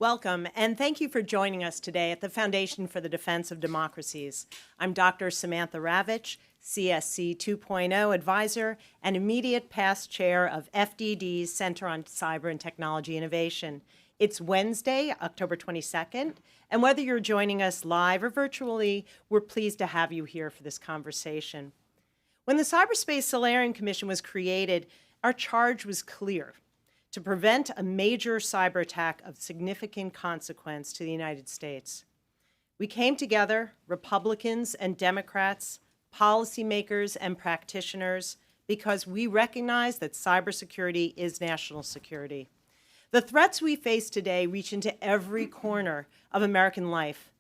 Welcome, and thank you for joining us today at the Foundation for the Defense of Democracies. I'm Dr. Samantha Ravitch, CSC 2.0 advisor and immediate past chair of FDD's Center on Cyber and Technology Innovation. It's Wednesday, October 22nd, and whether you're joining us live or virtually, we're pleased to have you here for this conversation. When the Cyberspace Solarium Commission was created, our charge was clear: to prevent a major cyber attack of significant consequence to the United States. We came together, Republicans and Democrats, policymakers and practitioners, because we recognize that cybersecurity is national security. The threats we face today reach into every corner of American life.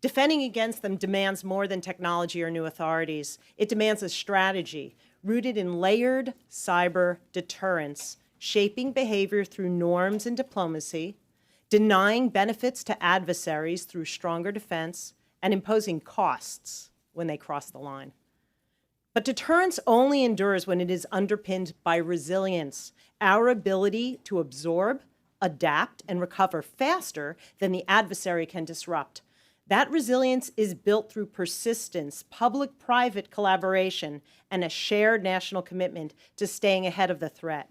Defending against them demands more than technology or new authorities. It demands a strategy rooted in layered cyber deterrence, shaping behavior through norms and diplomacy, denying benefits to adversaries through stronger defense, and imposing costs when they cross the line. But deterrence only endures when it is underpinned by resilience, our ability to absorb, adapt, and recover faster than the adversary can disrupt. That resilience is built through persistence, public-private collaboration, and a shared national commitment to staying ahead of the threat.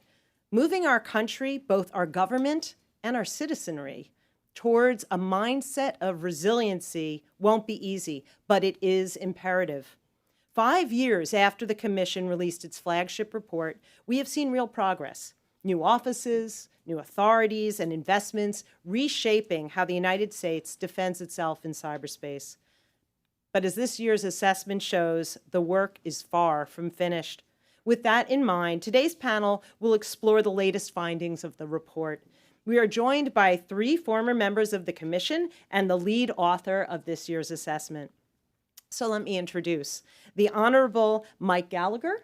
Moving our country, both our government and our citizenry, towards a mindset of resiliency won't be easy, but it is imperative. 5 years after the Commission released its flagship report, we have seen real progress. New offices, new authorities, and investments reshaping how the United States defends itself in cyberspace. But as this year's assessment shows, the work is far from finished. With that in mind, today's panel will explore the latest findings of the report. We are joined by 3 former members of the Commission and the lead author of this year's assessment. So let me introduce. The Honorable Mike Gallagher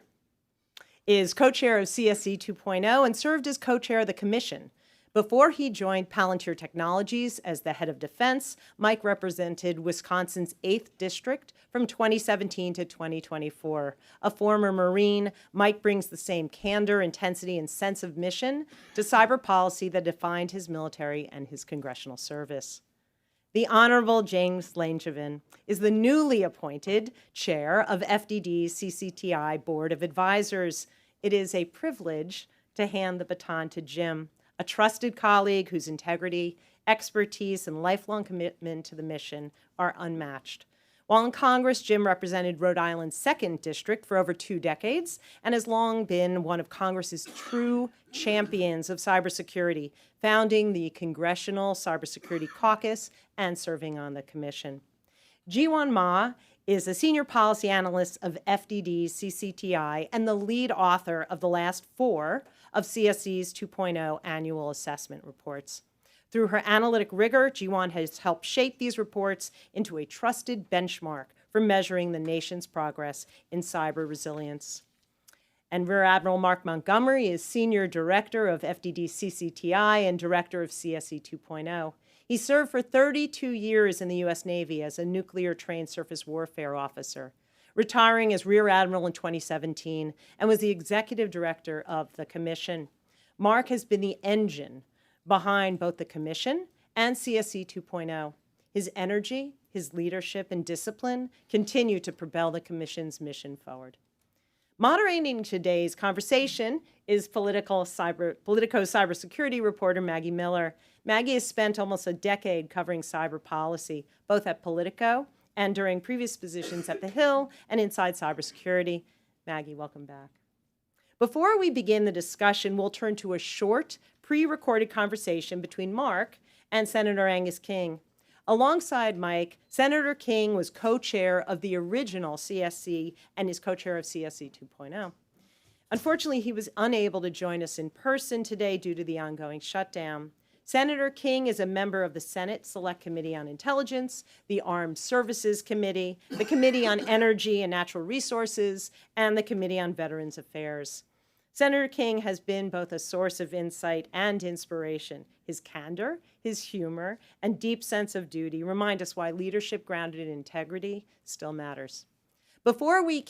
is co-chair of CSC 2.0 and served as co-chair of the Commission. Before he joined Palantir Technologies as the head of defense, Mike represented Wisconsin's 8th District from 2017 to 2024. A former Marine, Mike brings the same candor, intensity, and sense of mission to cyber policy that defined his military and his congressional service. The Honorable James Langevin is the newly appointed chair of FDD's CCTI Board of Advisors. It is a privilege to hand the baton to Jim, a trusted colleague whose integrity, expertise, and lifelong commitment to the mission are unmatched. While in Congress, Jim represented Rhode Island's 2nd District for over 2 decades and has long been one of Congress's true champions of cybersecurity, founding the Congressional Cybersecurity Caucus and serving on the commission. Jiwon Ma is a senior policy analyst of FDD's CCTI and the lead author of the last 4 of CSC's 2.0 annual assessment reports. Through her analytic rigor, Jiwon has helped shape these reports into a trusted benchmark for measuring the nation's progress in cyber resilience. And Rear Admiral Mark Montgomery is Senior Director of FDD CCTI and Director of CSC 2.0. He served for 32 years in the U.S. Navy as a nuclear-trained surface warfare officer, retiring as Rear Admiral in 2017, and was the Executive Director of the Commission. Mark has been the engine behind both the Commission and CSC 2.0. His energy, his leadership, and discipline continue to propel the Commission's mission forward. Moderating today's conversation is Politico cybersecurity reporter Maggie Miller. Maggie has spent almost a decade covering cyber policy, both at Politico and during previous positions at The Hill and inside cybersecurity. Maggie, welcome back. Before we begin the discussion, we'll turn to a short, pre-recorded conversation between Mark and Senator Angus King. Alongside Mike, Senator King was co-chair of the original CSC and is co-chair of CSC 2.0. Unfortunately, he was unable to join us in person today due to the ongoing shutdown. Senator King is a member of the Senate Select Committee on Intelligence, the Armed Services Committee, the Committee on Energy and Natural Resources, and the Committee on Veterans Affairs. Senator King has been both a source of insight and inspiration. His candor, his humor, and deep sense of duty remind us why leadership grounded in integrity still matters. Before we watch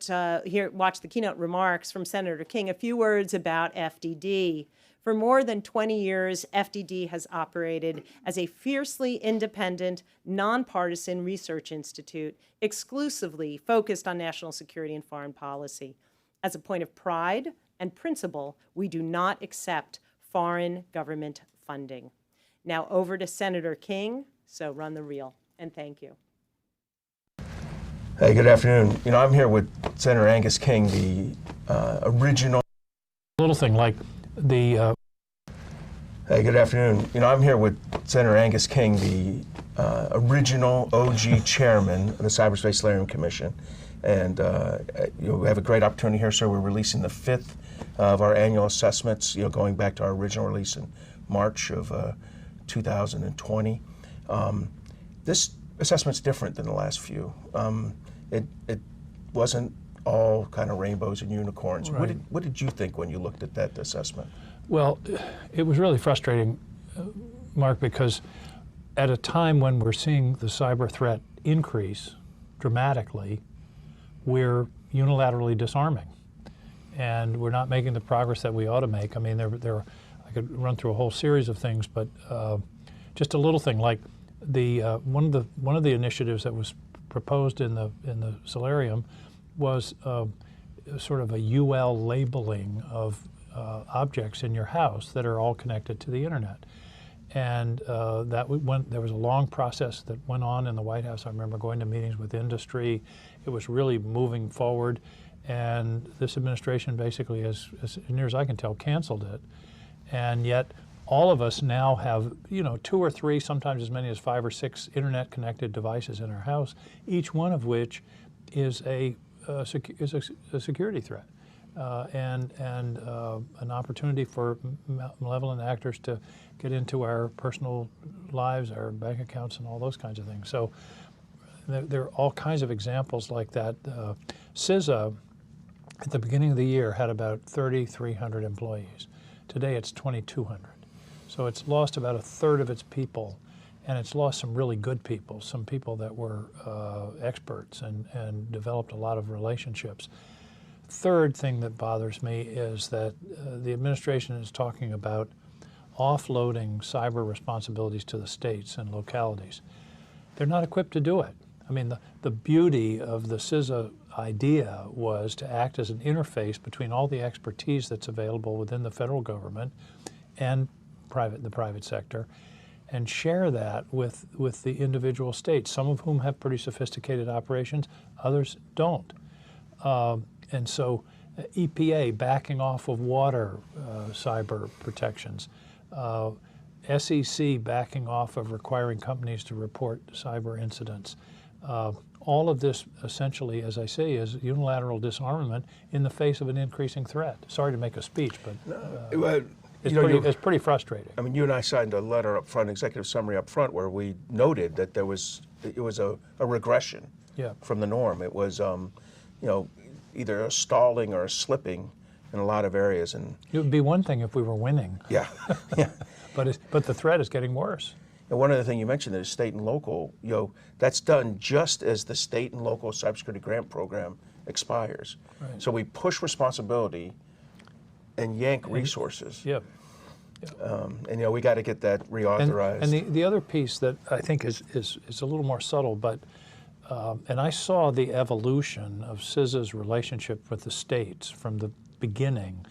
the keynote remarks from Senator King, a few words about FDD. For more than 20 years, FDD has operated as a fiercely independent, nonpartisan research institute exclusively focused on national security and foreign policy. As a point of pride and principle, we do not accept foreign government funding. Now over to Senator King, so run the reel, and thank you. Hey, good afternoon. I'm here with Senator Angus King, the original... Little thing like the... Hey, good afternoon. I'm here with Senator Angus King, the original OG chairman of the Cyberspace Solarium Commission. And we have a great opportunity here, sir. We're releasing the 5th of our annual assessments, going back to our original release in March of 2020. This assessment's different than the last few. It wasn't all kind of rainbows and unicorns. Right. What did you think when you looked at that assessment? Well, it was really frustrating, Mark, because at a time when we're seeing the cyber threat increase dramatically, we're unilaterally disarming, and we're not making the progress that we ought to make. I mean, I could run through a whole series of things, but just a little thing like one of the initiatives that was proposed in the solarium was sort of a UL labeling of objects in your house that are all connected to the internet. And there was a long process that went on in the White House. I remember going to meetings with industry. It was really moving forward. And this administration basically, as near as I can tell, canceled it. And yet all of us now have, 2 or 3, sometimes as many as 5 or 6 internet-connected devices in our house, each one of which is a security threat. And an opportunity for malevolent actors to get into our personal lives, our bank accounts, and all those kinds of things. So there are all kinds of examples like that. CISA, at the beginning of the year, had about 3,300 employees. Today it's 2,200. So it's lost about 1/3 of its people, and it's lost some really good people, some people that were experts and developed a lot of relationships. Third thing that bothers me is that the administration is talking about offloading cyber responsibilities to the states and localities. They're not equipped to do it. I mean, the beauty of the CISA idea was to act as an interface between all the expertise that's available within the federal government and the private sector, and share that with the individual states, some of whom have pretty sophisticated operations, others don't. And so EPA backing off of water cyber protections, SEC backing off of requiring companies to report cyber incidents. All of this essentially, as I say, is unilateral disarmament in the face of an increasing threat. Sorry to make a speech, but it's pretty frustrating. I mean, you and I signed a letter up front, executive summary up front, where we noted that it was a regression from the norm. It was, either a stalling or a slipping in a lot of areas. And it would be one thing if we were winning. Yeah, yeah. But the threat is getting worse. And one other thing you mentioned is state and local. That's done just as the state and local cybersecurity grant program expires. Right. So we push responsibility and yank resources. Yep. And we got to get that reauthorized. And the other piece that I think is a little more subtle, but and I saw the evolution of CISA's relationship with the states from the beginning.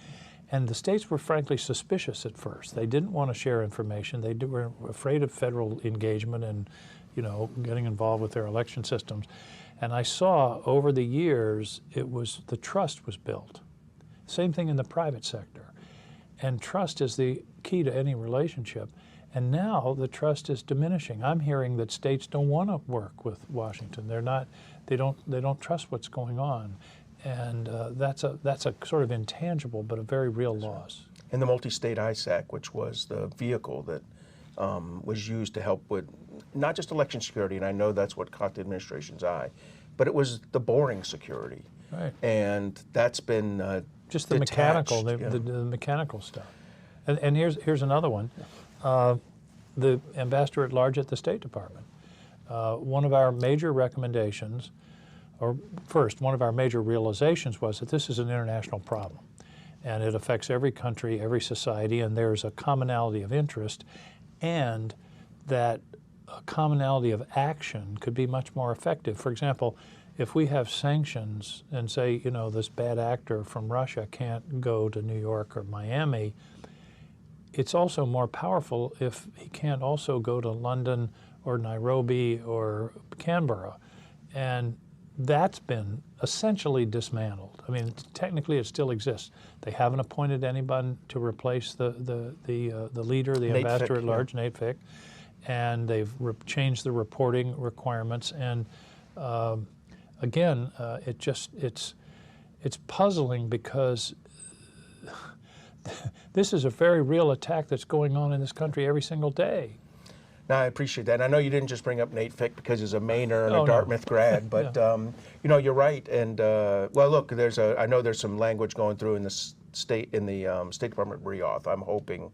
And the states were frankly suspicious at first. They didn't want to share information. They were afraid of federal engagement and, getting involved with their election systems. And I saw over the years, the trust was built. Same thing in the private sector. And trust is the key to any relationship. And now the trust is diminishing. I'm hearing that states don't want to work with Washington. They don't trust what's going on. And that's a sort of intangible but a very real loss. And the multi-state ISAC, which was the vehicle that was used to help with not just election security, and I know that's what caught the administration's eye, but it was the boring security. Right. And that's been just the detached. mechanical, the mechanical stuff. And here's another one. The ambassador at large at the State Department. One of our major recommendations, or first, one of our major realizations was that this is an international problem. and it affects every country, every society, and there's a commonality of interest, and that a commonality of action could be much more effective. For example, if we have sanctions and say, you know, this bad actor from Russia can't go to New York or Miami, it's also more powerful if he can't also go to London or Nairobi or Canberra. And that's been essentially dismantled. I mean, technically it still exists. They haven't appointed anyone to replace the leader, the Nate ambassador Fick, at large, Nate Fick, and they've changed the reporting requirements. And again, it's puzzling because this is a very real attack that's going on in this country every single day. No, I appreciate that. And I know you didn't just bring up Nate Fick because he's a Mainer and Oh, a no. Dartmouth grad, but Yeah. you know, you're right. And well, look, I know there's some language going through in the State Department reauth. I'm hoping,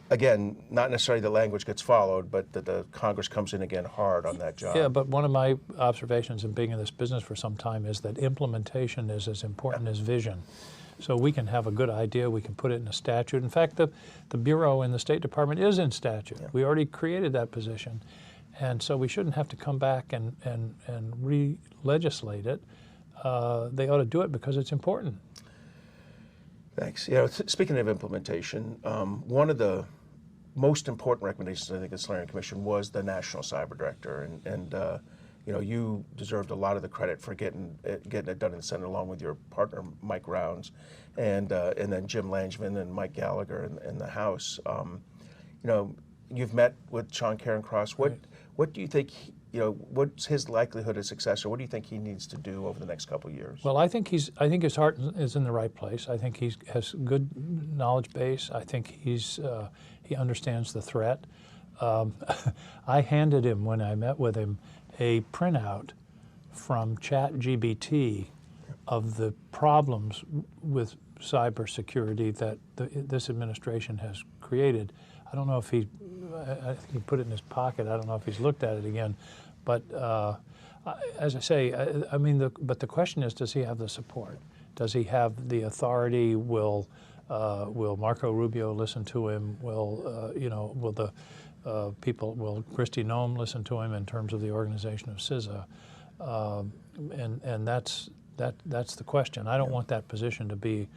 again, not necessarily the language gets followed, but that the Congress comes in again hard on that job. Yeah, but one of my observations in being in this business for some time is that implementation is as important as vision. So we can have a good idea, we can put it in a statute. In fact, the Bureau in the State Department is in statute. Yeah. We already created that position. And so we shouldn't have to come back and re-legislate it. They ought to do it because it's important. Thanks. You know, speaking of implementation, one of the most important recommendations, I think, of the Solarium Commission was the National Cyber Director. And you know, you deserved a lot of the credit for getting it done in the Senate, along with your partner Mike Rounds, and then Jim Langevin and Mike Gallagher in the House. You know, you've met with Sean Cairncross. What do you think? You know, what's his likelihood of success, or what do you think he needs to do over the next couple of years? Well, I think his heart is in the right place. I think he has good knowledge base. I think he understands the threat. I handed him, when I met with him, a printout from ChatGPT of the problems with cybersecurity that this administration has created. I don't know if I think he put it in his pocket. I don't know if he's looked at it again. But as I say, I mean, but the question is, does he have the support? Does he have the authority? Will Marco Rubio listen to him? Will the will Kristi Noem listen to him in terms of the organization of CISA? And that's the question. I don't want that position to be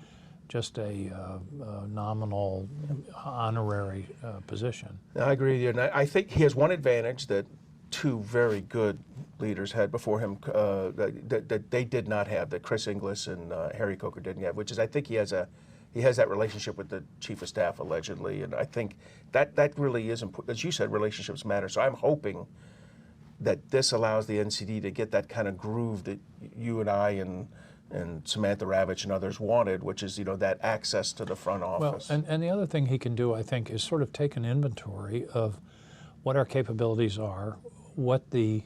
just a nominal, honorary position. I agree with you, and I think he has one advantage that two very good leaders had before him that they did not have, that Chris Inglis and Harry Coker didn't have, which is I think he has that relationship with the chief of staff, allegedly, and I think that really is important. As you said, relationships matter. So I'm hoping that this allows the NCD to get that kind of groove that you and I and Samantha Ravitch and others wanted, which is, you know, that access to the front office. Well, and the other thing he can do, I think, is sort of take an inventory of what our capabilities are, what the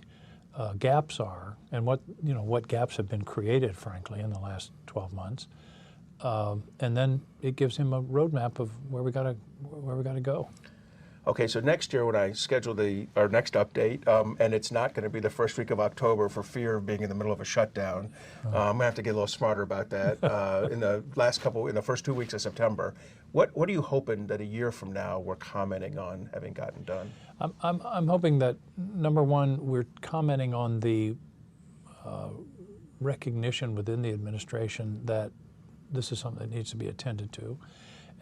gaps are, and what gaps have been created, frankly, in the last 12 months. And then it gives him a roadmap of where we gotta go. Okay, so next year when I schedule our next update, and it's not going to be the first week of October for fear of being in the middle of a shutdown, I'm going to have to get a little smarter about that. In the first 2 weeks of September, what are you hoping that a year from now we're commenting on having gotten done? I'm hoping that, number one, we're commenting on the recognition within the administration that this is something that needs to be attended to,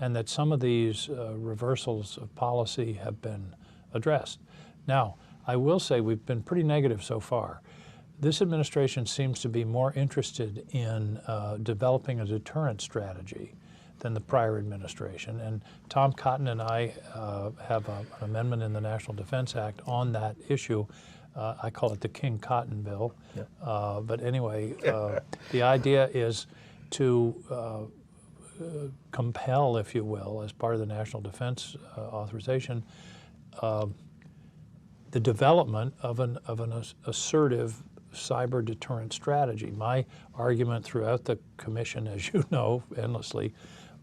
and that some of these reversals of policy have been addressed. Now, I will say we've been pretty negative so far. This administration seems to be more interested in developing a deterrence strategy than the prior administration. And Tom Cotton and I have an amendment in the National Defense Act on that issue. I call it the King Cotton Bill. Yeah. But anyway, the idea is to compel, if you will, as part of the National Defense Authorization, the development of an assertive cyber deterrent strategy. My argument throughout the commission, as you know, endlessly,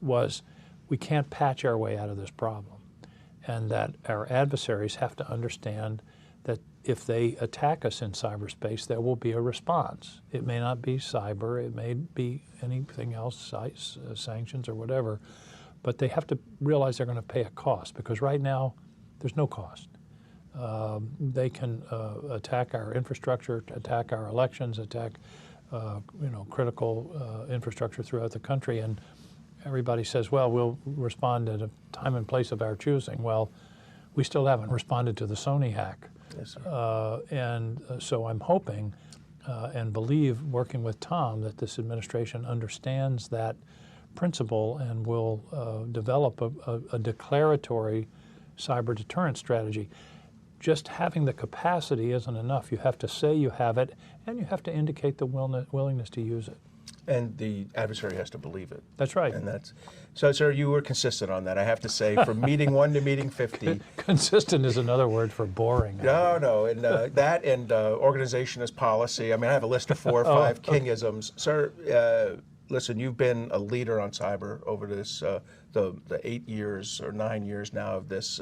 was we can't patch our way out of this problem, and that our adversaries have to understand that if they attack us in cyberspace, there will be a response. It may not be cyber, it may be anything else, sanctions or whatever, but they have to realize they're going to pay a cost, because right now there's no cost. They can attack our infrastructure, attack our elections, attack critical infrastructure throughout the country, and everybody says, well, we'll respond at a time and place of our choosing. Well, we still haven't responded to the Sony hack. Yes, sir. So I'm hoping and believe, working with Tom, that this administration understands that principle and will develop a declaratory cyber deterrence strategy. Just having the capacity isn't enough. You have to say you have it, and you have to indicate the willingness to use it. And the adversary has to believe it. That's right. And that's so, sir. You were consistent on that. I have to say, from meeting 1 to meeting 50. Consistent is another word for boring. No, and that and organization as policy. I mean, I have a list of 4 or 5 Kingisms, sir. Listen, you've been a leader on cyber over this the 8 years or 9 years now of this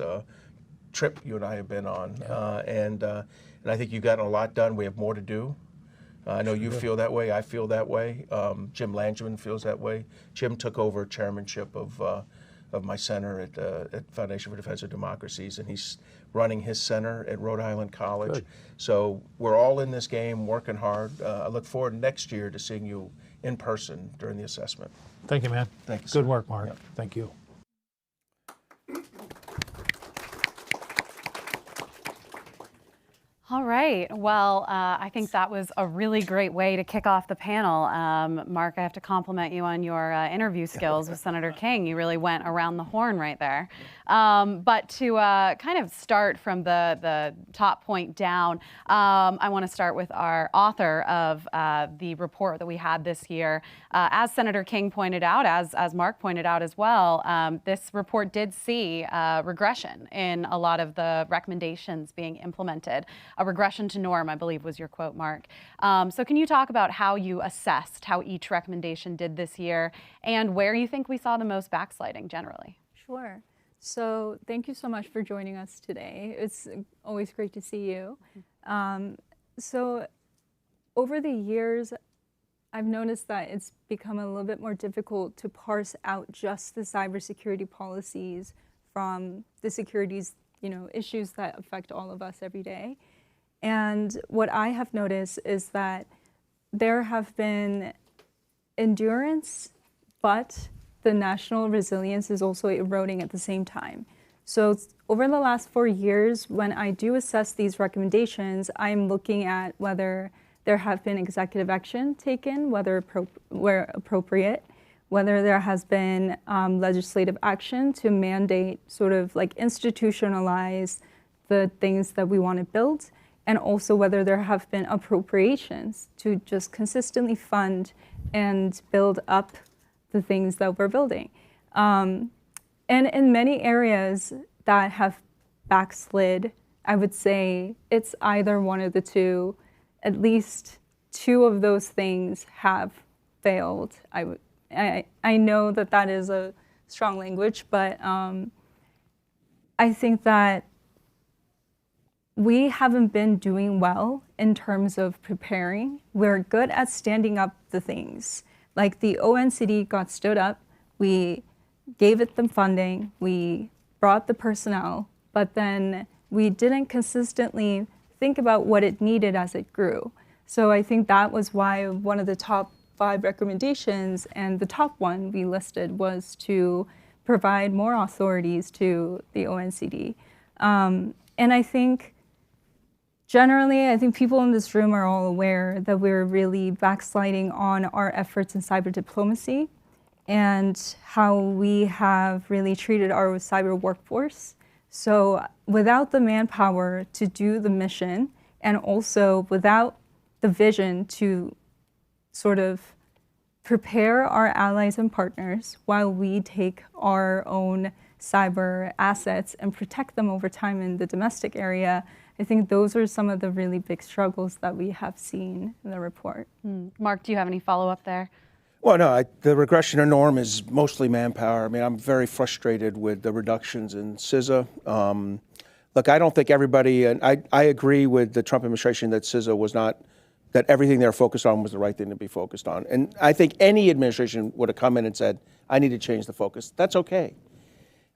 trip you and I have been on, and I think you've gotten a lot done. We have more to do. I know you feel that way. I feel that way. Jim Langevin feels that way. Jim took over chairmanship of my center at Foundation for Defense of Democracies, and he's running his center at Rhode Island College. Good. So we're all in this game, working hard. I look forward next year to seeing you in person during the assessment. Thank you, man. Thank you, sir. Good work, Mark. Yeah. Thank you. All right. Well, I think that was a really great way to kick off the panel. Mark, I have to compliment you on your interview skills with Senator King. You really went around the horn right there. But to kind of start from the top point down, I want to start with our author of the report that we had this year. As Senator King pointed out, as Mark pointed out as well, this report did see regression in a lot of the recommendations being implemented. A regression to norm, I believe was your quote, Mark. So can you talk about how you assessed how each recommendation did this year and where you think we saw the most backsliding generally? Sure. So thank you so much for joining us today. It's always great to see you. So over the years, I've noticed that it's become a little bit more difficult to parse out just the cybersecurity policies from the securities, issues that affect all of us every day. And what I have noticed is that there have been endurance, but the national resilience is also eroding at the same time. So over the last 4 years, when I do assess these recommendations, I'm looking at whether there have been executive action taken, where appropriate, whether there has been legislative action to mandate, sort of like institutionalize the things that we want to build, and also whether there have been appropriations to just consistently fund and build up the things that we're building. And in many areas that have backslid, I would say it's either one of the two. At least 2 of those things have failed. I know that is a strong language, but I think that we haven't been doing well in terms of preparing. We're good at standing up the things. Like the ONCD got stood up, we gave it the funding, we brought the personnel, but then we didn't consistently think about what it needed as it grew. So I think that was why one of the top 5 recommendations, and the top one we listed, was to provide more authorities to the ONCD. And I think generally, I think people in this room are all aware that we're really backsliding on our efforts in cyber diplomacy and how we have really treated our cyber workforce. So without the manpower to do the mission, and also without the vision to sort of prepare our allies and partners while we take our own cyber assets and protect them over time in the domestic area, I think those are some of the really big struggles that we have seen in the report. Mark, do you have any follow-up there? Well, no, the regression to norm is mostly manpower. I mean, I'm very frustrated with the reductions in CISA. look, I don't think everybody, and I agree with the Trump administration that CISA was not, that everything they're focused on was the right thing to be focused on. And I think any administration would have come in and said, I need to change the focus. That's okay.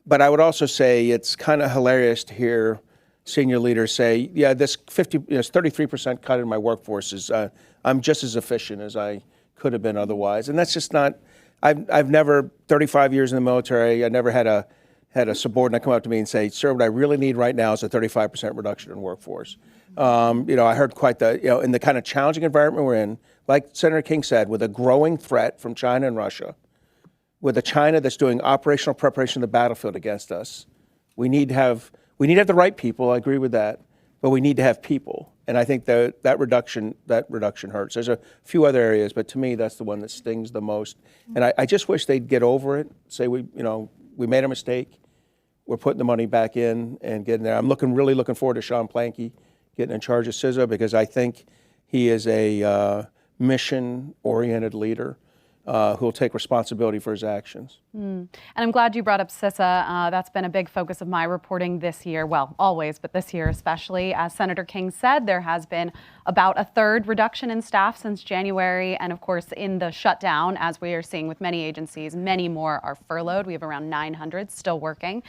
But I would also say it's kind of hilarious to hear senior leaders say, yeah, this 33% cut in my workforce is, I'm just as efficient as I could have been otherwise. And that's just not, I've never, 35 years in the military, I never had a subordinate come up to me and say, sir, what I really need right now is a 35% reduction in workforce. I heard quite the, in the kind of challenging environment we're in, like Senator King said, with a growing threat from China and Russia, with a China that's doing operational preparation of the battlefield against us, we need to have the right people, I agree with that, but we need to have people. And I think that reduction hurts. There's a few other areas, but to me, that's the one that stings the most. And I just wish they'd get over it, say we made a mistake, we're putting the money back in and getting there. I'm really looking forward to Sean Planky getting in charge of CISA, because I think he is a mission-oriented leader who'll take responsibility for his actions. And I'm glad you brought up CISA. That's been a big focus of my reporting this year. Well, always, but this year especially. As Senator King said, there has been about a third reduction in staff since January. And of course, in the shutdown, as we are seeing with many agencies, many more are furloughed. We have around 900 still working.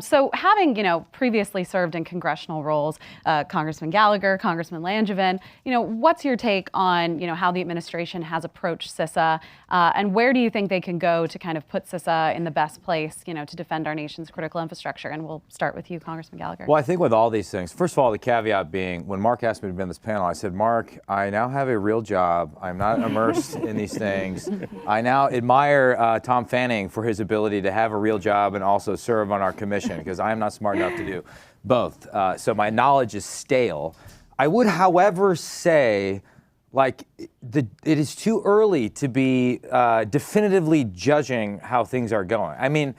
So having, previously served in congressional roles, Congressman Gallagher, Congressman Langevin, what's your take on, how the administration has approached CISA, and where do you think they can go to kind of put CISA in the best place, to defend our nation's critical infrastructure? And we'll start with you, Congressman Gallagher. Well, I think with all these things, first of all, the caveat being, when Mark asked me to be on this panel, I said, Mark, I now have a real job. I'm not immersed in these things. I now admire Tom Fanning for his ability to have a real job and also serve on our commission, because I am not smart enough to do both. So my knowledge is stale. I would, however, say, it is too early to be definitively judging how things are going. I mean,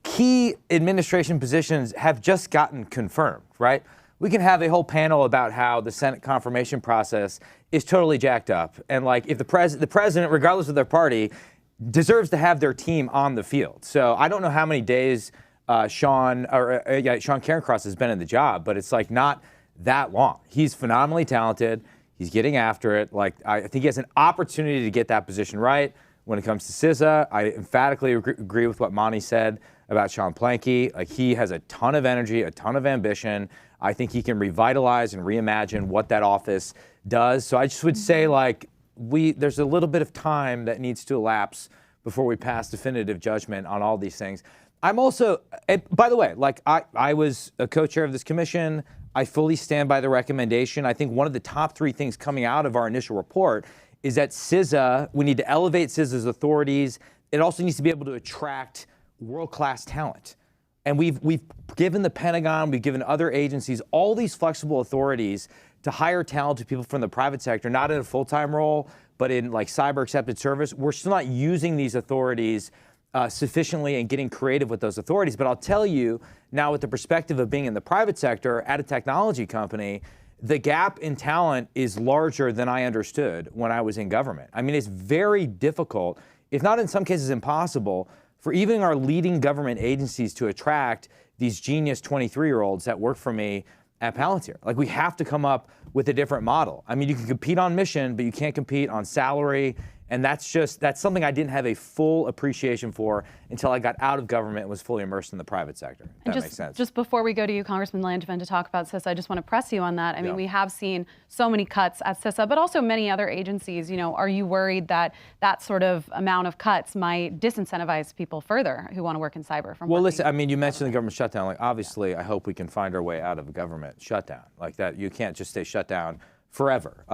key administration positions have just gotten confirmed, right? We can have a whole panel about how the Senate confirmation process is totally jacked up. And if the president, regardless of their party, deserves to have their team on the field. So I don't know how many days Sean Cairncross has been in the job, but it's not that long. He's phenomenally talented. He's getting after it. I think he has an opportunity to get that position right. When it comes to CISA, I emphatically agree with what Monty said about Sean Planky. He has a ton of energy, a ton of ambition. I think he can revitalize and reimagine what that office does. So I just would say, there's a little bit of time that needs to elapse before we pass definitive judgment on all these things. I'm also, and by the way, I was a co-chair of this commission. I fully stand by the recommendation. I think one of the top three things coming out of our initial report is that CISA, we need to elevate CISA's authorities. It also needs to be able to attract world-class talent. And we've given the Pentagon, we've given other agencies all these flexible authorities to hire talented people from the private sector, not in a full-time role, but in cyber accepted service. We're still not using these authorities sufficiently and getting creative with those authorities. But I'll tell you now, with the perspective of being in the private sector at a technology company, the gap in talent is larger than I understood when I was in government. I mean, it's very difficult, if not in some cases impossible, for even our leading government agencies to attract these genius 23-year-olds that work for me at Palantir. We have to come up with a different model. I mean, you can compete on mission, but you can't compete on salary. And that's something I didn't have a full appreciation for until I got out of government and was fully immersed in the private sector. If that makes sense. Just before we go to you, Congressman Langevin, to talk about CISA, I just want to press you on that. I mean, we have seen so many cuts at CISA, but also many other agencies. Are you worried that that sort of amount of cuts might disincentivize people further who want to work in cyber? Well, listen, I mean, you mentioned the government shutdown. Obviously, I hope we can find our way out of a government shutdown. That you can't just stay shut down forever.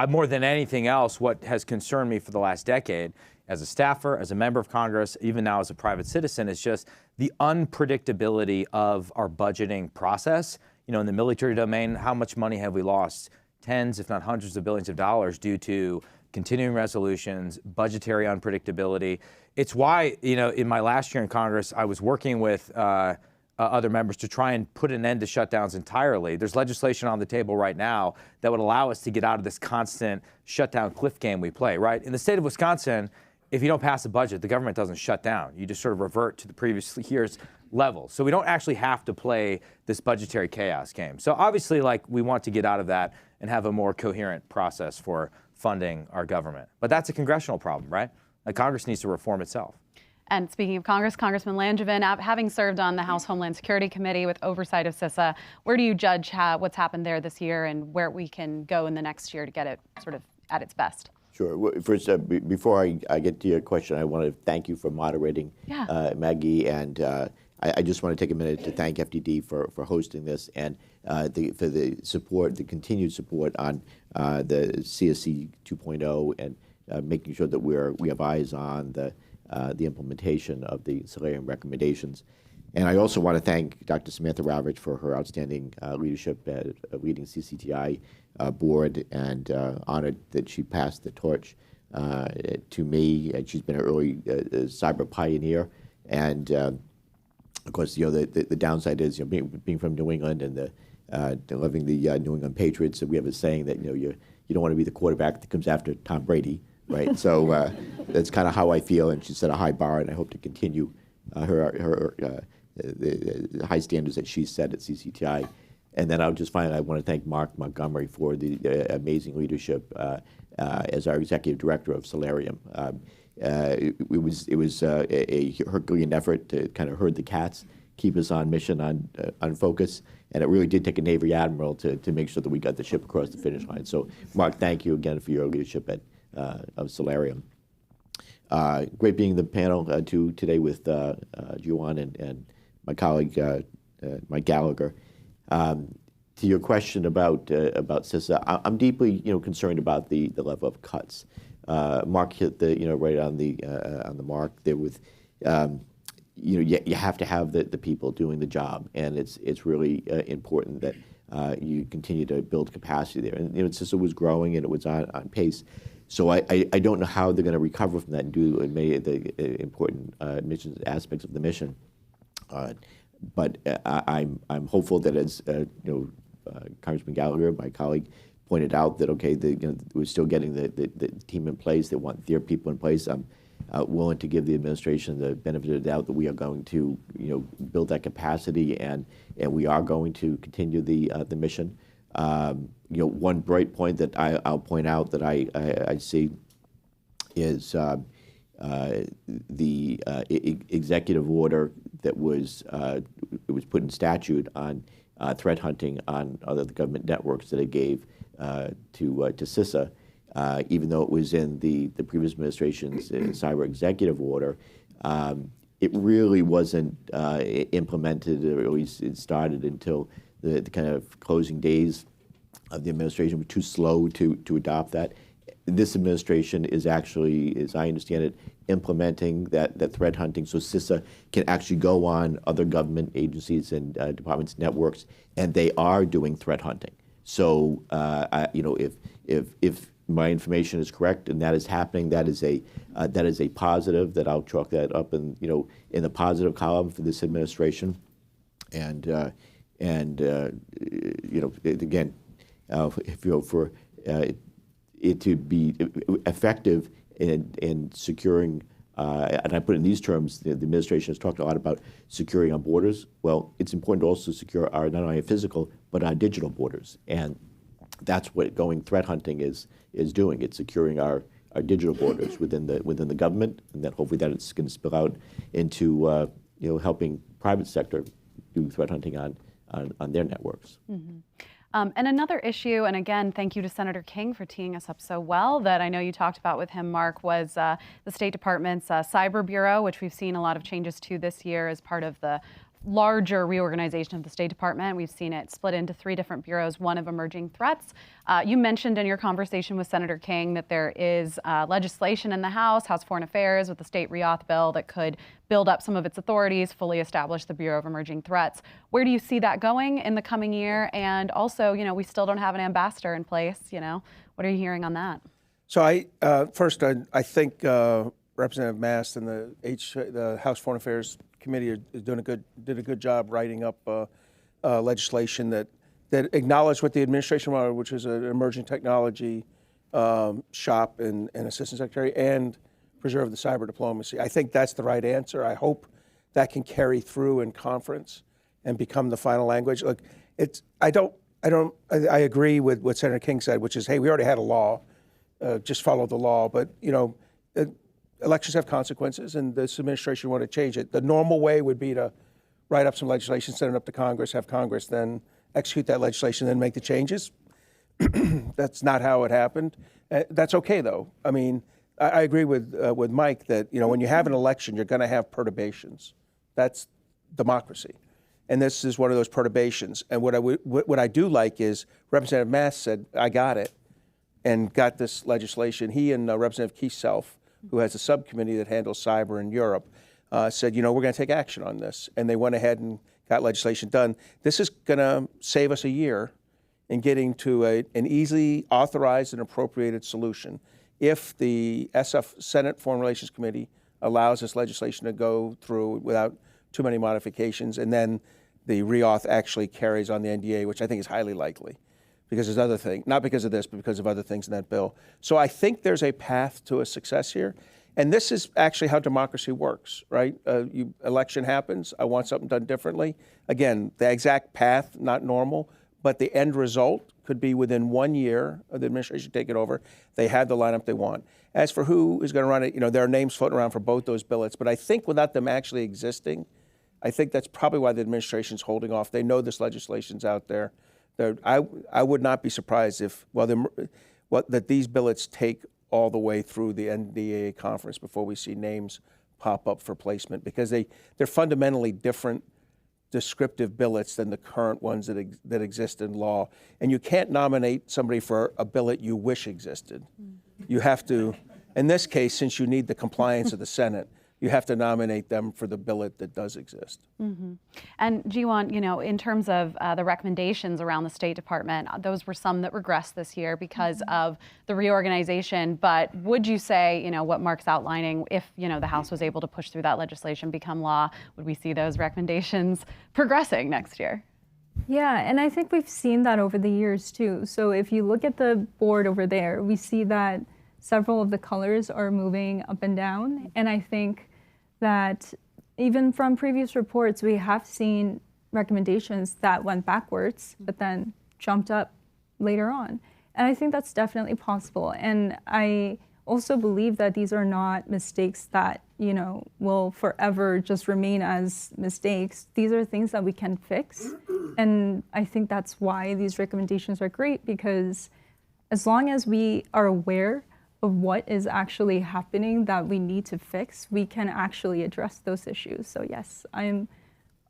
More than anything else, what has concerned me for the last decade as a staffer, as a member of Congress, even now as a private citizen, is just the unpredictability of our budgeting process. In the military domain, how much money have we lost? Tens, if not hundreds of billions of dollars due to continuing resolutions, budgetary unpredictability. It's why, in my last year in Congress, I was working with other members to try and put an end to shutdowns entirely. There's legislation on the table right now that would allow us to get out of this constant shutdown cliff game we play, right? In the state of Wisconsin, if you don't pass a budget, the government doesn't shut down. You just sort of revert to the previous year's level. So we don't actually have to play this budgetary chaos game. So obviously, like, we want to get out of that and have a more coherent process for funding our government. But that's a congressional problem, right? Like, Congress needs to reform itself. And speaking of Congress, Congressman Langevin, having served on the House Homeland Security Committee with oversight of CISA, where do you judge what's happened there this year and where we can go in the next year to get it sort of at its best? Sure. Well, first, before I get to your question, I want to thank you for moderating, Maggie, and I just want to take a minute to thank FDD for hosting this and for the support, the continued support on the CSC 2.0 and making sure that we have eyes on the implementation of the Solarium recommendations. And I also want to thank Dr. Samantha Ravitch for her outstanding leadership at leading CCTI board, and honored that she passed the torch to me. And she's been an early cyber pioneer. And of course, the downside is, being from New England and loving the New England Patriots. So we have a saying that you don't want to be the quarterback that comes after Tom Brady, right? So that's kind of how I feel. And she set a high bar, and I hope to continue the high standards that she set at CCTI. And then I want to thank Mark Montgomery for the amazing leadership as our executive director of Solarium. It was a Herculean effort to kind of herd the cats, keep us on mission, on focus, and it really did take a Navy admiral to make sure that we got the ship across the finish line. So, Mark, thank you again for your leadership of Solarium. Great being in the panel today with Juan and my colleague Mike Gallagher. To your question about CISA, I'm deeply concerned about the level of cuts. Mark hit right on the mark there with you have to have the people doing the job, and it's really important that you continue to build capacity there. And CISA was growing and it was on pace. So I don't know how they're going to recover from that and do many of the important mission aspects of the mission. But I'm hopeful that, as Congressman Gallagher, my colleague, pointed out, that we're still getting the team in place. They want their people in place. I'm willing to give the administration the benefit of the doubt that we are going to build that capacity, and we are going to continue the mission. One bright point that I'll point out that I see is the executive order that was put in statute on threat hunting on other government networks that it gave to CISA, even though it was in the previous administration's cyber executive order. It really wasn't implemented, or at least it started, until the kind of closing days of the administration were too slow to adopt that. This administration is actually, as I understand it, implementing that threat hunting, so CISA can actually go on other government agencies and departments' networks, and they are doing threat hunting. So, if my information is correct and that is happening, that is a positive. That I'll chalk that up in the positive column for this administration, and again, for it to be effective in securing, and I put it in these terms, the administration has talked a lot about securing our borders. Well, it's important to also secure our, not only our physical, but our digital borders. And that's what going threat hunting is doing. It's securing our digital borders within the government, and that hopefully that it's going to spill out into helping private sector do threat hunting on their networks. Mm-hmm. And another issue, and again, thank you to Senator King for teeing us up so well, that I know you talked about with him, Mark, was the State Department's Cyber Bureau, which we've seen a lot of changes to this year as part of the larger reorganization of the State Department. We've seen it split into 3 different bureaus, one of emerging threats. You mentioned in your conversation with Senator King that there is legislation in the House Foreign Affairs, with the state reauth bill that could build up some of its authorities, fully establish the Bureau of Emerging Threats. Where do you see that going in the coming year? And also, we still don't have an ambassador in place. What are you hearing on that? So I think Representative Mast and the House Foreign Affairs Committee did a good job writing up legislation that acknowledged what the administration wanted, which is an emerging technology shop and assistant secretary, and preserve the cyber diplomacy. I think that's the right answer. I hope that can carry through in conference and become the final language. Look, I agree with what Senator King said, which is, hey, we already had a law, just follow the law. But elections have consequences, and this administration want to change it. The normal way would be to write up some legislation, send it up to Congress, have Congress then execute that legislation, then make the changes. That's not how it happened. That's okay, though. I mean, I agree with Mike that when you have an election, you're going to have perturbations. That's democracy, and this is one of those perturbations. And what I do like is Representative Mass said, "I got it," and got this legislation. He and Representative Keith Self, who has a subcommittee that handles cyber in Europe, said, we're going to take action on this, and they went ahead and got legislation done. This is going to save us a year in getting to an easily authorized and appropriated solution. If the Senate Foreign Relations Committee allows this legislation to go through without too many modifications, and then the reauth actually carries on the NDA, which I think is highly likely, because there's other things, not because of this, but because of other things in that bill. So I think there's a path to a success here. And this is actually how democracy works, right? Election happens, I want something done differently. Again, the exact path, not normal, but the end result could be within 1 year of the administration taking over. They have the lineup they want. As for who is going to run it, there are names floating around for both those billets, but I think without them actually existing, I think that's probably why the administration's holding off. They know this legislation's out there. I would not be surprised if, that these billets take all the way through the NDAA conference before we see names pop up for placement, because they're fundamentally different descriptive billets than the current ones that exist in law. And you can't nominate somebody for a billet you wish existed. You have to, in this case, since you need the compliance of the Senate, you have to nominate them for the billet that does exist. Mm-hmm. And Jiwon, in terms of the recommendations around the State Department, those were some that regressed this year because of the reorganization. But would you say, what Mark's outlining, if, the House was able to push through that legislation, become law, would we see those recommendations progressing next year? Yeah, and I think we've seen that over the years too. So if you look at the board over there, we see that several of the colors are moving up and down. And I think that even from previous reports, we have seen recommendations that went backwards, but then jumped up later on. And I think that's definitely possible. And I also believe that these are not mistakes that, will forever just remain as mistakes. These are things that we can fix. And I think that's why these recommendations are great, because as long as we are aware of what is actually happening that we need to fix, we can actually address those issues. So yes, I'm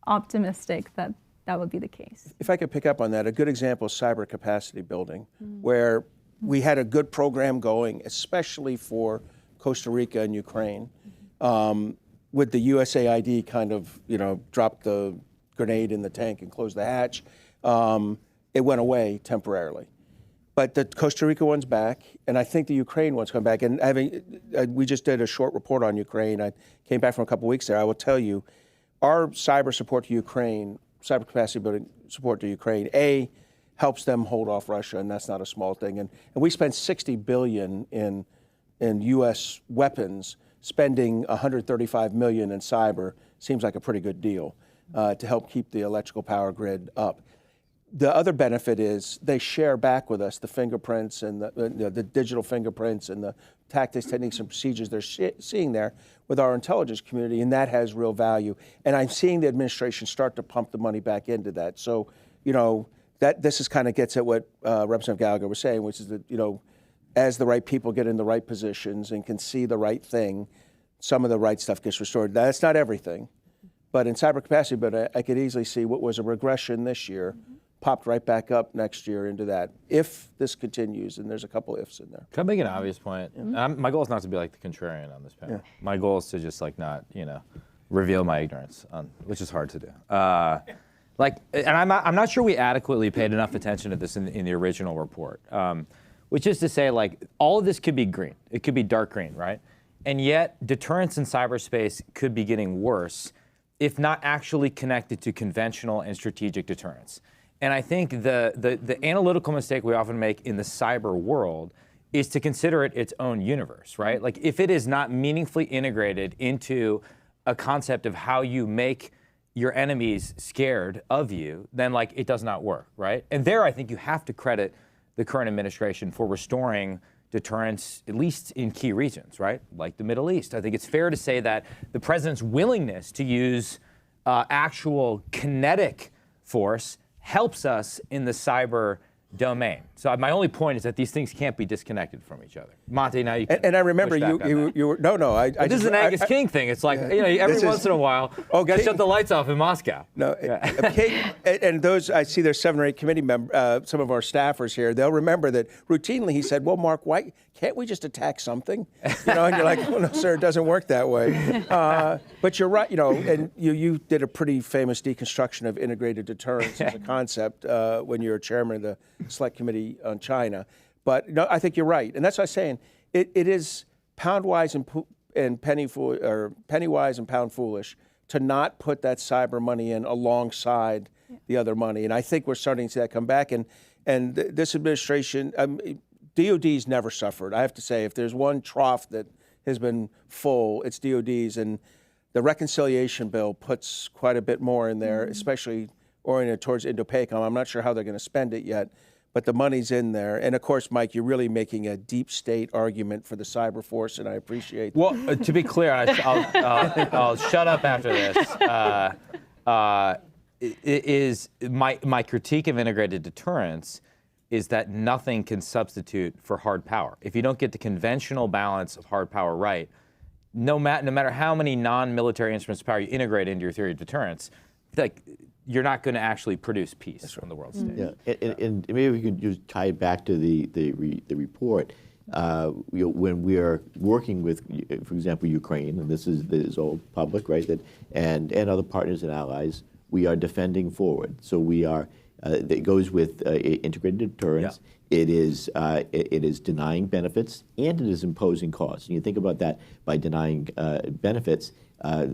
optimistic that that would be the case. If I could pick up on that, a good example is cyber capacity building, where we had a good program going, especially for Costa Rica and Ukraine, with the USAID kind of, dropped the grenade in the tank and closed the hatch. It went away temporarily. But the Costa Rica one's back, and I think the Ukraine one's come back. And we just did a short report on Ukraine. I came back from a couple weeks there. I will tell you, our cyber support to Ukraine, cyber capacity building support to Ukraine, helps them hold off Russia, and that's not a small thing. And we spent $60 billion in U.S. weapons. Spending $135 million in cyber seems like a pretty good deal to help keep the electrical power grid up. The other benefit is they share back with us the fingerprints and the digital fingerprints and the tactics, techniques, and procedures they're seeing there with our intelligence community, and that has real value. And I'm seeing the administration start to pump the money back into that. So, that this is kind of gets at what Representative Gallagher was saying, which is that, as the right people get in the right positions and can see the right thing, some of the right stuff gets restored. That's not everything, but in cyber capacity, I could easily see what was a regression this year popped right back up next year into that, if this continues, and there's a couple ifs in there. Can I make an obvious point? My goal is not to be like the contrarian on this panel. Yeah. My goal is to just not, reveal my ignorance, which is hard to do. And I'm not sure we adequately paid enough attention to this in the original report, which is to say, all of this could be green. It could be dark green, right? And yet, deterrence in cyberspace could be getting worse if not actually connected to conventional and strategic deterrence. And I think the analytical mistake we often make in the cyber world is to consider it its own universe, right? Like if it is not meaningfully integrated into a concept of how you make your enemies scared of you, then like it does not work, right? And there I think you have to credit the current administration for restoring deterrence, at least in key regions, right? Like the Middle East. I think it's fair to say that the president's willingness to use actual kinetic force helps us in the cyber domain. So my only point is that these things can't be disconnected from each other. Monty, now you can And I remember push back on that. you were, no, I This is an Angus King thing. It's like, you know, every This once is- in a while, Oh, gotta King- shut the lights off in Moscow. No, and those, I see there's 7 or 8 committee members, some of our staffers here, they'll remember that routinely he said, well, Mark, why can't we just attack something? You know, and you're like, well, no, sir, it doesn't work that way. But you're right, you know, and you did a pretty famous deconstruction of integrated deterrence as a concept when you were chairman of the Select Committee on China. But no, I think you're right. And that's what I'm saying. It is pound-wise and penny-wise and pound-foolish to not put that cyber money in alongside the other money. And I think we're starting to see that come back. And this administration, DOD's never suffered. I have to say, if there's one trough that has been full, it's DOD's. And the reconciliation bill puts quite a bit more in there, especially oriented towards Indo-PACOM. I'm not sure how they're going to spend it yet, but the money's in there. And of course, Mike, you're really making a deep state argument for the cyber force, and I appreciate that. Well, to be clear, I'll shut up after this. My critique of integrated deterrence is that nothing can substitute for hard power. If you don't get the conventional balance of hard power right, no matter how many non-military instruments of power you integrate into your theory of deterrence, like you're not going to actually produce peace on the world stage. Yeah, and maybe we could just tie it back to the report. When we are working with, for example, Ukraine, and this is all public, right? And other partners and allies, we are defending forward. So we are. It goes with integrated deterrence. Yeah. It is denying benefits and it is imposing costs. And you think about that by denying benefits.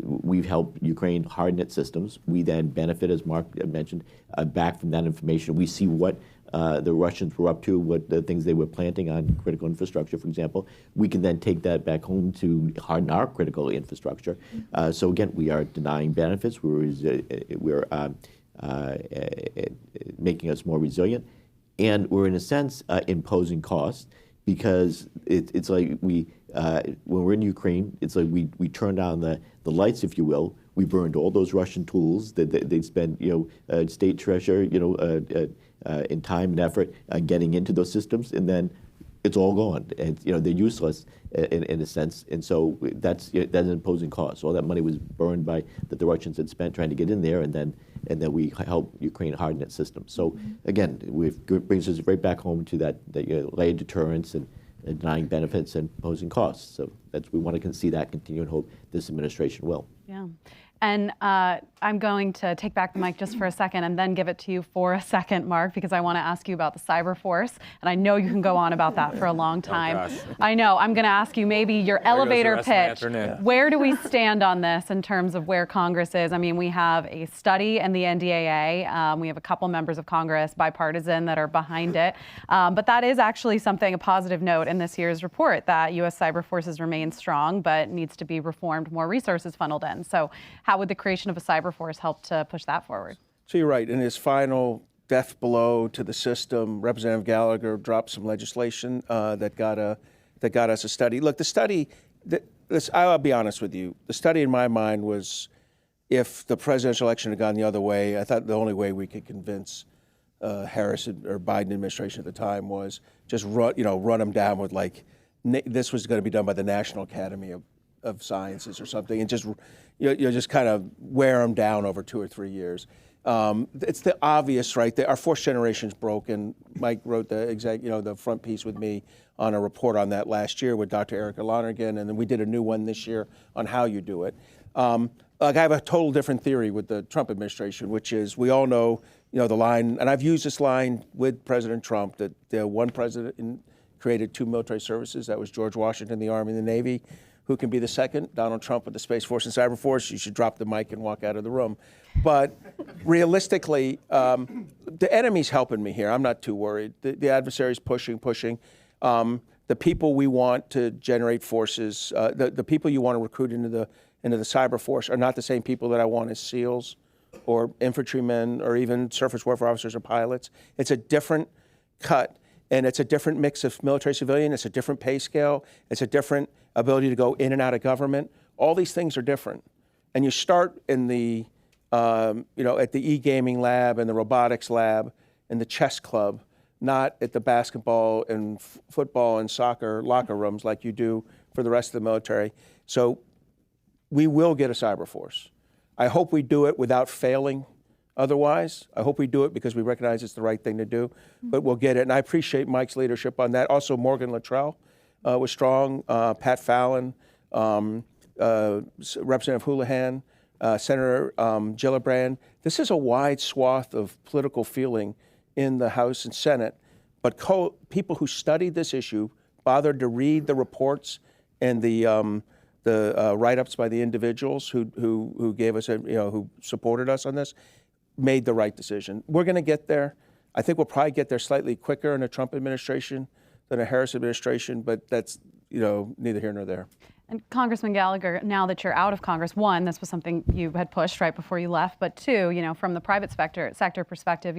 We've helped Ukraine harden its systems. We then benefit, as Mark mentioned, back from that information. We see what the Russians were up to, what the things they were planting on critical infrastructure, for example. We can then take that back home to harden our critical infrastructure. So again, we are denying benefits. We're making us more resilient, and we're in a sense imposing costs because it's like when we're in Ukraine, it's like we turned down the lights, if you will. We burned all those Russian tools that they'd spent, state treasure, in time and effort getting into those systems, and then it's all gone. And they're useless in a sense, and so that's an imposing cost. All that money was burned that the Russians had spent trying to get in there, and then we help Ukraine harden its system. So again, it brings us right back home to that layered deterrence and denying benefits and imposing costs. So we want to see that continue and hope this administration will. Yeah. And I'm going to take back the mic just for a second and then give it to you for a second, Mark, because I want to ask you about the cyber force. And I know you can go on about that for a long time. Oh, gosh. I know. I'm going to ask you maybe your elevator pitch. Where do we stand on this in terms of where Congress is? I mean, we have a study in the NDAA. We have a couple members of Congress, bipartisan, that are behind it. But that is actually a positive note in this year's report, that U.S. cyber forces remain strong, but needs to be reformed, more resources funneled in. So how would the creation of a cyber force help to push that forward? So you're right. In his final death blow to the system, Representative Gallagher dropped some legislation that got us a study. Look, the study, I'll be honest with you, the study in my mind was, if the presidential election had gone the other way, I thought the only way we could convince Harris or Biden administration at the time was just run them down with this was going to be done by the National Academy of Sciences or something, and just just kind of wear them down over 2 or 3 years. It's the obvious, right? Our fourth generation's broken. Mike wrote the front piece with me on a report on that last year with Dr. Erica Lonergan, and then we did a new one this year on how you do it. I have a total different theory with the Trump administration, which is we all know, the line, and I've used this line with President Trump, that the one president created 2 military services. That was George Washington, the Army and the Navy. Who can be the second? Donald Trump with the Space Force and Cyber Force. You should drop the mic and walk out of the room. But realistically, the enemy's helping me here. I'm not too worried. The adversary's pushing. The the people we want to generate forces, the people you want to recruit into the cyber force are not the same people that I want as SEALs or infantrymen or even surface warfare officers or pilots. It's a different cut, and it's a different mix of military civilian. It's a different pay scale. It's a different ability to go in and out of government. All these things are different. And you start in the, at the e-gaming lab and the robotics lab and the chess club, not at the basketball and football and soccer locker rooms like you do for the rest of the military. So we will get a cyber force. I hope we do it without failing otherwise. I hope we do it because we recognize it's the right thing to do, but we'll get it. And I appreciate Mike's leadership on that. Also, Morgan Luttrell was strong, Pat Fallon, Representative Houlihan, Senator Gillibrand. This is a wide swath of political feeling in the House and Senate, but people who studied this issue, bothered to read the reports and the write-ups by the individuals who gave us, who supported us on this, made the right decision. We're going to get there. I think we'll probably get there slightly quicker in a Trump administration than a Harris administration, but that's neither here nor there. And Congressman Gallagher, now that you're out of Congress, one, this was something you had pushed right before you left, but two, from the private sector perspective,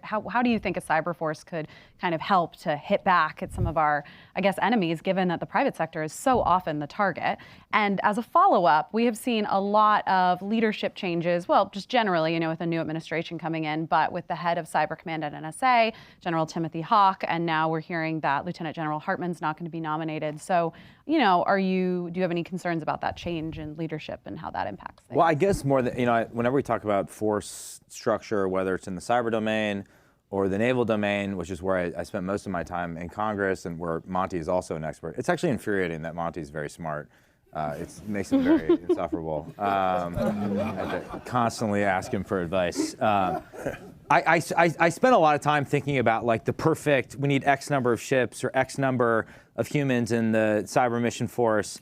how do you think a cyber force could kind of help to hit back at some of our, enemies, given that the private sector is so often the target? And as a follow-up, we have seen a lot of leadership changes, well, just generally, with a new administration coming in, but with the head of Cyber Command at NSA, General Timothy Hawk, and now we're hearing that Lieutenant General Hartman's not going to be nominated. So, do you have any concerns about that change in leadership and how that impacts things? Well, I guess more than, whenever we talk about force structure, whether it's in the cyber domain or the naval domain, which is where I spent most of my time in Congress and where Monty is also an expert, it's actually infuriating that Monty is very smart. It makes him very insufferable. I have to constantly ask him for advice. I spent a lot of time thinking about we need X number of ships or X number of humans in the cyber mission force.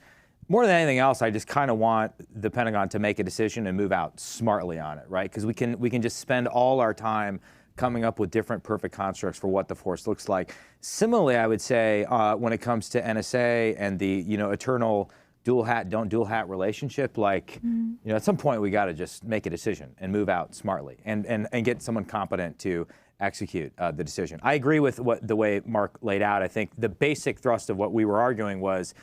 More than anything else, I just kind of want the Pentagon to make a decision and move out smartly on it, right? Because we can just spend all our time coming up with different perfect constructs for what the force looks like. Similarly, I would say when it comes to NSA and the eternal dual hat, don't dual hat relationship, at some point we got to just make a decision and move out smartly and get someone competent to execute the decision. I agree with the way Mark laid out. I think the basic thrust of what we were arguing was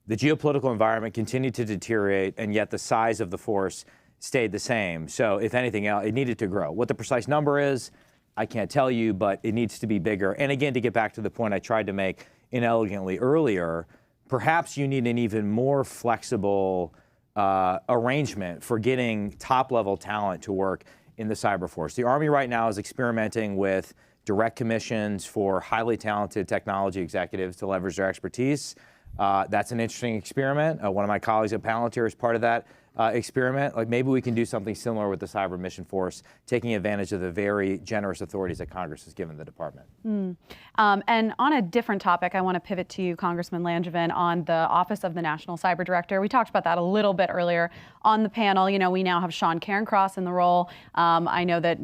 the geopolitical environment continued to deteriorate, and yet the size of the force stayed the same. So if anything else, it needed to grow. What the precise number is, I can't tell you, but it needs to be bigger. And again, to get back to the point I tried to make inelegantly earlier, perhaps you need an even more flexible arrangement for getting top-level talent to work in the cyber force. The Army right now is experimenting with direct commissions for highly talented technology executives to leverage their expertise. That's an interesting experiment. One of my colleagues at Palantir is part of that experiment. Maybe we can do something similar with the cyber mission force, taking advantage of the very generous authorities that Congress has given the department. And on a different topic, I want to pivot to you, Congressman Langevin, on the Office of the National Cyber Director. We talked about that a little bit earlier on the panel. We now have Sean Cairncross in the role. I know that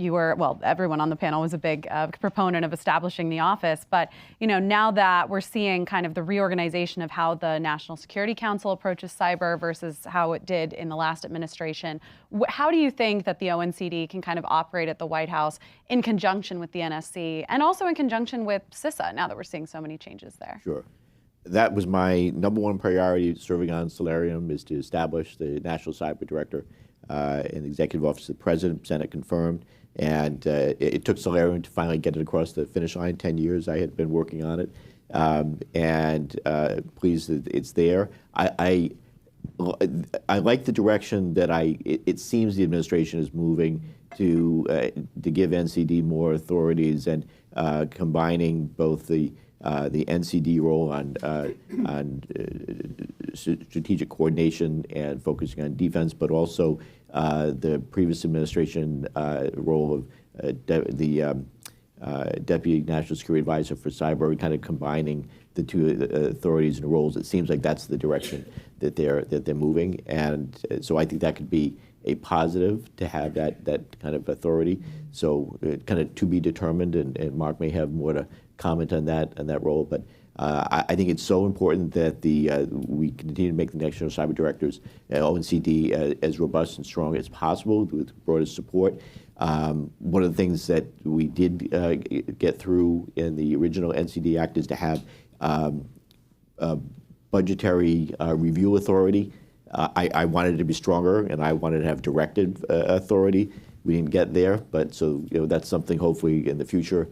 everyone on the panel was a big proponent of establishing the office. But, now that we're seeing kind of the reorganization of how the National Security Council approaches cyber versus how it did in the last administration, how do you think that the ONCD can kind of operate at the White House in conjunction with the NSC and also in conjunction with CISA, now that we're seeing so many changes there? Sure. That was my number one priority serving on Solarium, is to establish the National Cyber Director in the Executive Office of the President. Senate confirmed. And it took Solarium to finally get it across the finish line. 10 years I had been working on it. Pleased that it's there. I like the direction that it seems the administration is moving to give NCD more authorities and combining both the NCD role on strategic coordination and focusing on defense, but also the previous administration role of the Deputy National Security Advisor for Cyber, kind of combining the two authorities and roles. It seems like that's the direction that they're moving, and so I think that could be a positive to have that kind of authority. So kind of to be determined, and Mark may have more to comment on that role. But I think it's so important that we continue to make the next generation cyber directors, ONCD, as robust and strong as possible with the broadest support. One of the things that we did get through in the original NCD Act is to have budgetary review authority. I wanted it to be stronger, and I wanted to have directive authority. We didn't get there, but so that's something hopefully in the future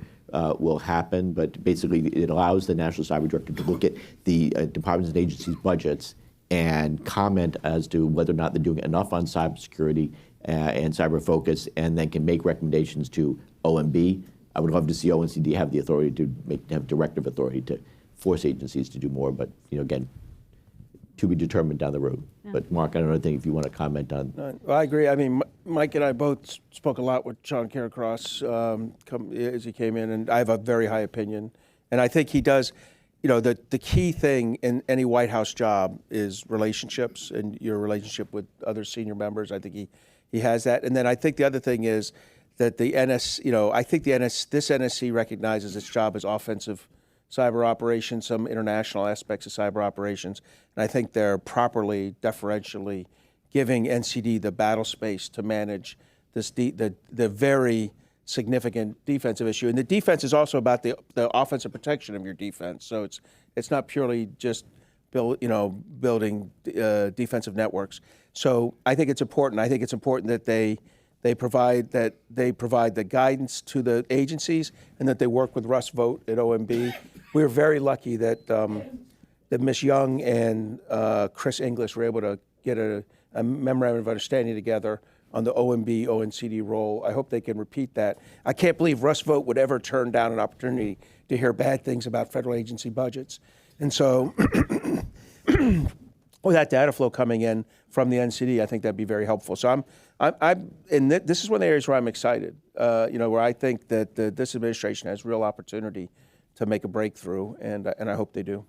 will happen. But basically, it allows the National Cyber Director to look at the departments and agencies' budgets and comment as to whether or not they're doing enough on cybersecurity and cyber focus, and then can make recommendations to OMB. I would love to see ONCD have the authority to have directive authority to force agencies to do more, but again, to be determined down the road. Yeah. But Mark, I don't know if you want to comment on. Well, I agree. I mean, Mike and I both spoke a lot with Sean Carecross as he came in, and I have a very high opinion. And I think he does, the key thing in any White House job is relationships and your relationship with other senior members. I think he has that. And then I think the other thing is that the I think this NSC recognizes its job as offensive cyber operations, some international aspects of cyber operations, and I think they're properly, deferentially giving NCD the battle space to manage this the very significant defensive issue. And the defense is also about the offensive protection of your defense. So it's not purely just building defensive networks. So I think it's important. I think it's important that they provide the guidance to the agencies, and that they work with Russ Vogt at OMB. We were very lucky that Ms. Young and Chris Inglis were able to get a memorandum of understanding together on the OMB ONCD role. I hope they can repeat that. I can't believe Russ Vogt would ever turn down an opportunity to hear bad things about federal agency budgets. And so with that data flow coming in from the NCD, I think that'd be very helpful. So this is one of the areas where I'm excited, where I think that this administration has real opportunity to make a breakthrough, and I hope they do.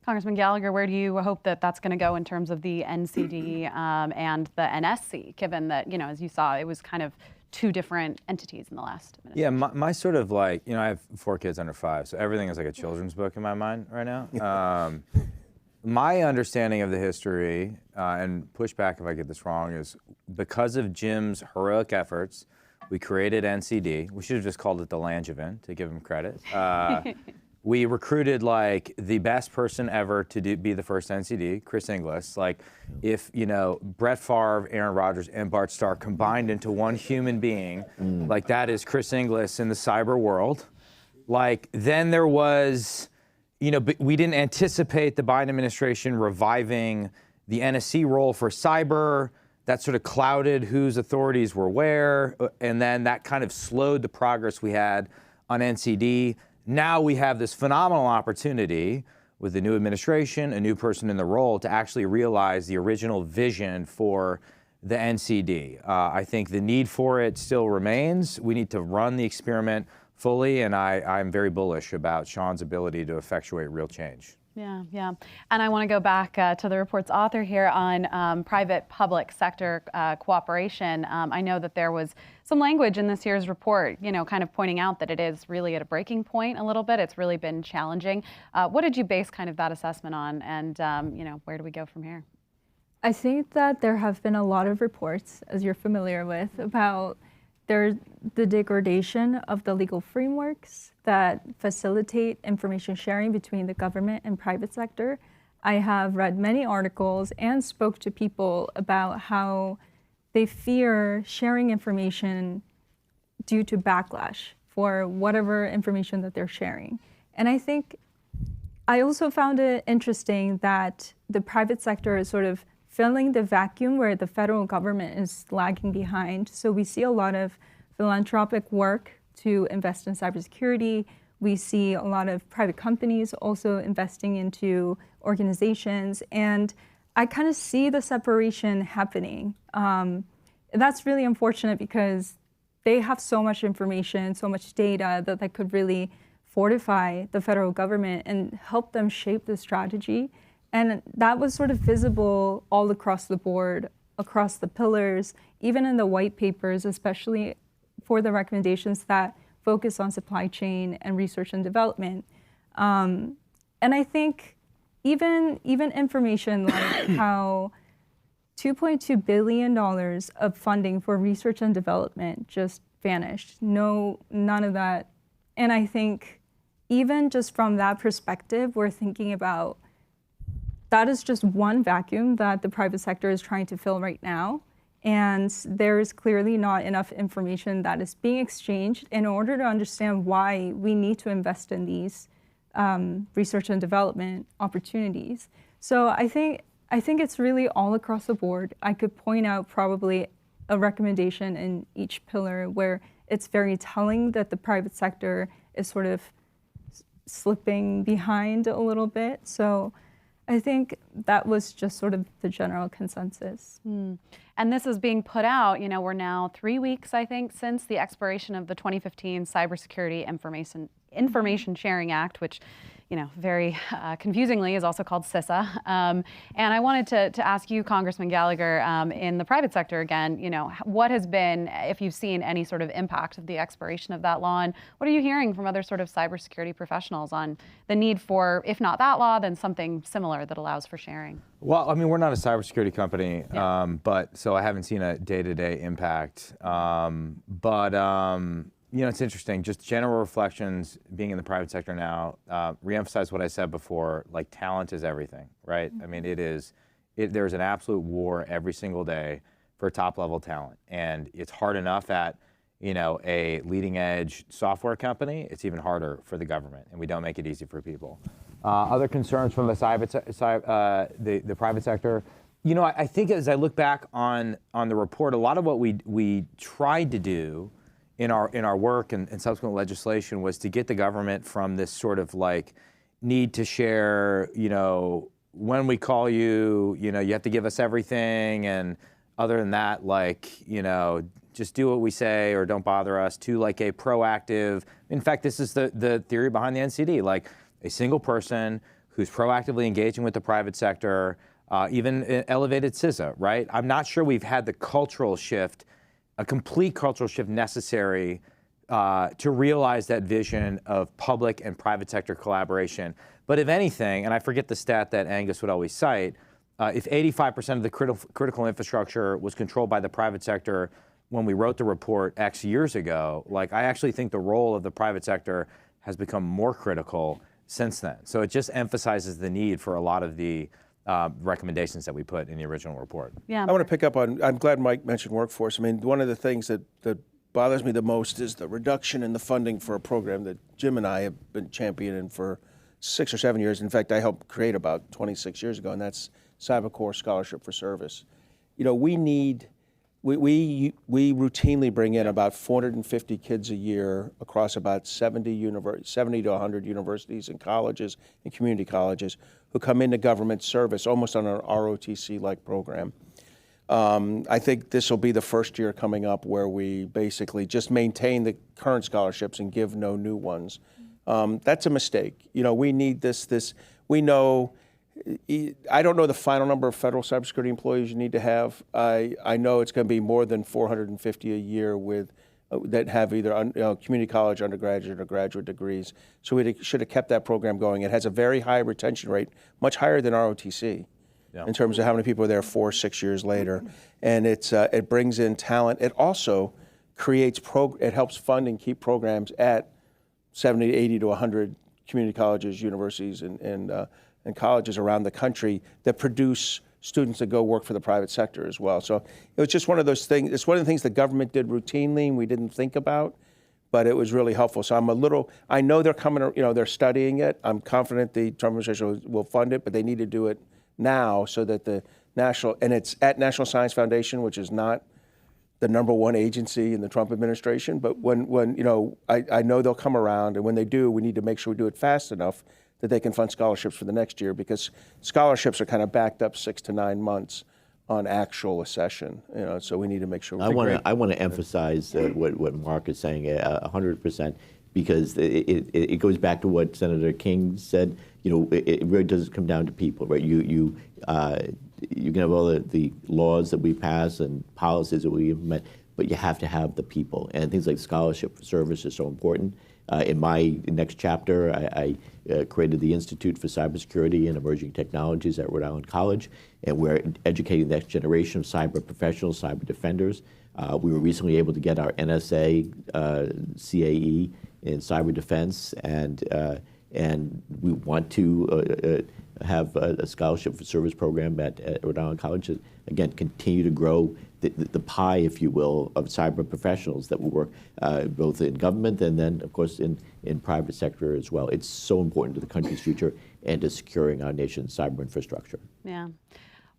Congressman Gallagher, where do you hope that that's going to go in terms of the NCD and the NSC, given that, as you saw, it was kind of two different entities in the last administration? Yeah, my sort of I have 4 kids under 5, so everything is like a children's book in my mind right now. My understanding of the history, and pushback if I get this wrong, is because of Jim's heroic efforts, we created NCD. We should have just called it the Langevin to give him credit. We recruited the best person ever to be the first NCD, Chris Inglis. If Brett Favre, Aaron Rodgers, and Bart Starr combined into one human being, that is Chris Inglis in the cyber world. Then there was. We didn't anticipate the Biden administration reviving the NSC role for cyber. That sort of clouded whose authorities were where, and then that kind of slowed the progress we had on NCD. Now we have this phenomenal opportunity with the new administration, a new person in the role, to actually realize the original vision for the NCD. I think the need for it still remains. We need to run the experiment fully, and I'm very bullish about Sean's ability to effectuate real change. Yeah. And I want to go back to the report's author here on private-public sector cooperation. I know that there was some language in this year's report, kind of pointing out that it is really at a breaking point a little bit. It's really been challenging. What did you base kind of that assessment on, and where do we go from here? I think that there have been a lot of reports, as you're familiar with, about the degradation of the legal frameworks that facilitate information sharing between the government and private sector. I have read many articles and spoke to people about how they fear sharing information due to backlash for whatever information that they're sharing. And I also found it interesting that the private sector is sort of filling the vacuum where the federal government is lagging behind. So we see a lot of philanthropic work to invest in cybersecurity. We see a lot of private companies also investing into organizations. And I kind of see the separation happening. That's really unfortunate because they have so much information, so much data that could really fortify the federal government and help them shape the strategy. And that was sort of visible all across the board, across the pillars, even in the white papers, especially for the recommendations that focus on supply chain and research and development. And I think even information like how $2.2 billion of funding for research and development just vanished. None of that. And I think even just from that perspective, we're thinking about that is just one vacuum that the private sector is trying to fill right now. And there is clearly not enough information that is being exchanged in order to understand why we need to invest in these research and development opportunities. So I think it's really all across the board. I could point out probably a recommendation in each pillar where it's very telling that the private sector is sort of slipping behind a little bit. So I think that was just sort of the general consensus. And this is being put out, we're now 3 weeks, I think, since the expiration of the 2015 Cybersecurity Information Sharing Act, which, very confusingly is also called CISA. And I wanted to ask you, Congressman Gallagher, in the private sector again, what has been, if you've seen any sort of impact of the expiration of that law, and what are you hearing from other sort of cybersecurity professionals on the need for, if not that law, then something similar that allows for sharing? Well, I mean, we're not a cybersecurity company, but so I haven't seen a day-to-day impact. It's interesting. Just general reflections, being in the private sector now, reemphasize what I said before. Like, talent is everything, right? I mean, there's an absolute war every single day for top-level talent, and it's hard enough at a leading-edge software company. It's even harder for the government, and we don't make it easy for people. Other concerns from the the private sector. I think as I look back on the report, a lot of what we tried to do in our work and subsequent legislation was to get the government from this sort of like need to share, when we call you, you have to give us everything, and other than that, just do what we say or don't bother us, to like a proactive. In fact, this is the theory behind the NCD, like a single person who's proactively engaging with the private sector, even elevated CISA, right? I'm not sure we've had the cultural shift, a complete cultural shift necessary to realize that vision of public and private sector collaboration. But if anything, and I forget the stat that Angus would always cite, if 85% of the critical infrastructure was controlled by the private sector when we wrote the report X years ago, I actually think the role of the private sector has become more critical since then. So it just emphasizes the need for a lot of the recommendations that we put in the original report. Yeah. I want to pick up on, I'm glad Mike mentioned workforce. I mean, one of the things that bothers me the most is the reduction in the funding for a program that Jim and I have been championing for 6 or 7 years. In fact, I helped create about 26 years ago, and that's CyberCore Scholarship for Service. We routinely bring in about 450 kids a year across about 70 to 100 universities and colleges and community colleges who come into government service almost on an ROTC-like program. I think this will be the first year coming up where we basically just maintain the current scholarships and give no new ones. That's a mistake. We need this. We know. I don't know the final number of federal cybersecurity employees you need to have. I know it's going to be more than 450 a year that have either community college undergraduate or graduate degrees. So we should have kept that program going. It has a very high retention rate, much higher than ROTC, in terms of how many people are there 4 or 6 years later. And it brings in talent. It also creates it helps fund and keep programs at 70, 80 to 100 community colleges, universities, and colleges around the country that produce students that go work for the private sector as well. So it was just one of those things. It's one of the things the government did routinely and we didn't think about, but it was really helpful. So I know they're coming, they're studying it. I'm confident the Trump administration will fund it, but they need to do it now so that and it's at National Science Foundation, which is not the #1 agency in the Trump administration, but when I know they'll come around, and when they do, we need to make sure we do it fast enough that they can fund scholarships for the next year, because scholarships are kind of backed up 6 to 9 months on actual accession. So we need to make sure. I want to emphasize what Mark is saying 100%, because it goes back to what Senator King said. It really does come down to people, right? You can have all the laws that we pass and policies that we implement, but you have to have the people, and things like scholarship for service is so important. In my next chapter, I created the Institute for Cybersecurity and Emerging Technologies at Rhode Island College, and we're educating the next generation of cyber professionals, cyber defenders. We were recently able to get our NSA CAE in cyber defense, and we want to have a scholarship for service program at Rhode Island College to, again, continue to grow the pie, if you will, of cyber professionals that will work both in government and then, of course, in private sector as well. It's so important to the country's future and to securing our nation's cyber infrastructure. Yeah.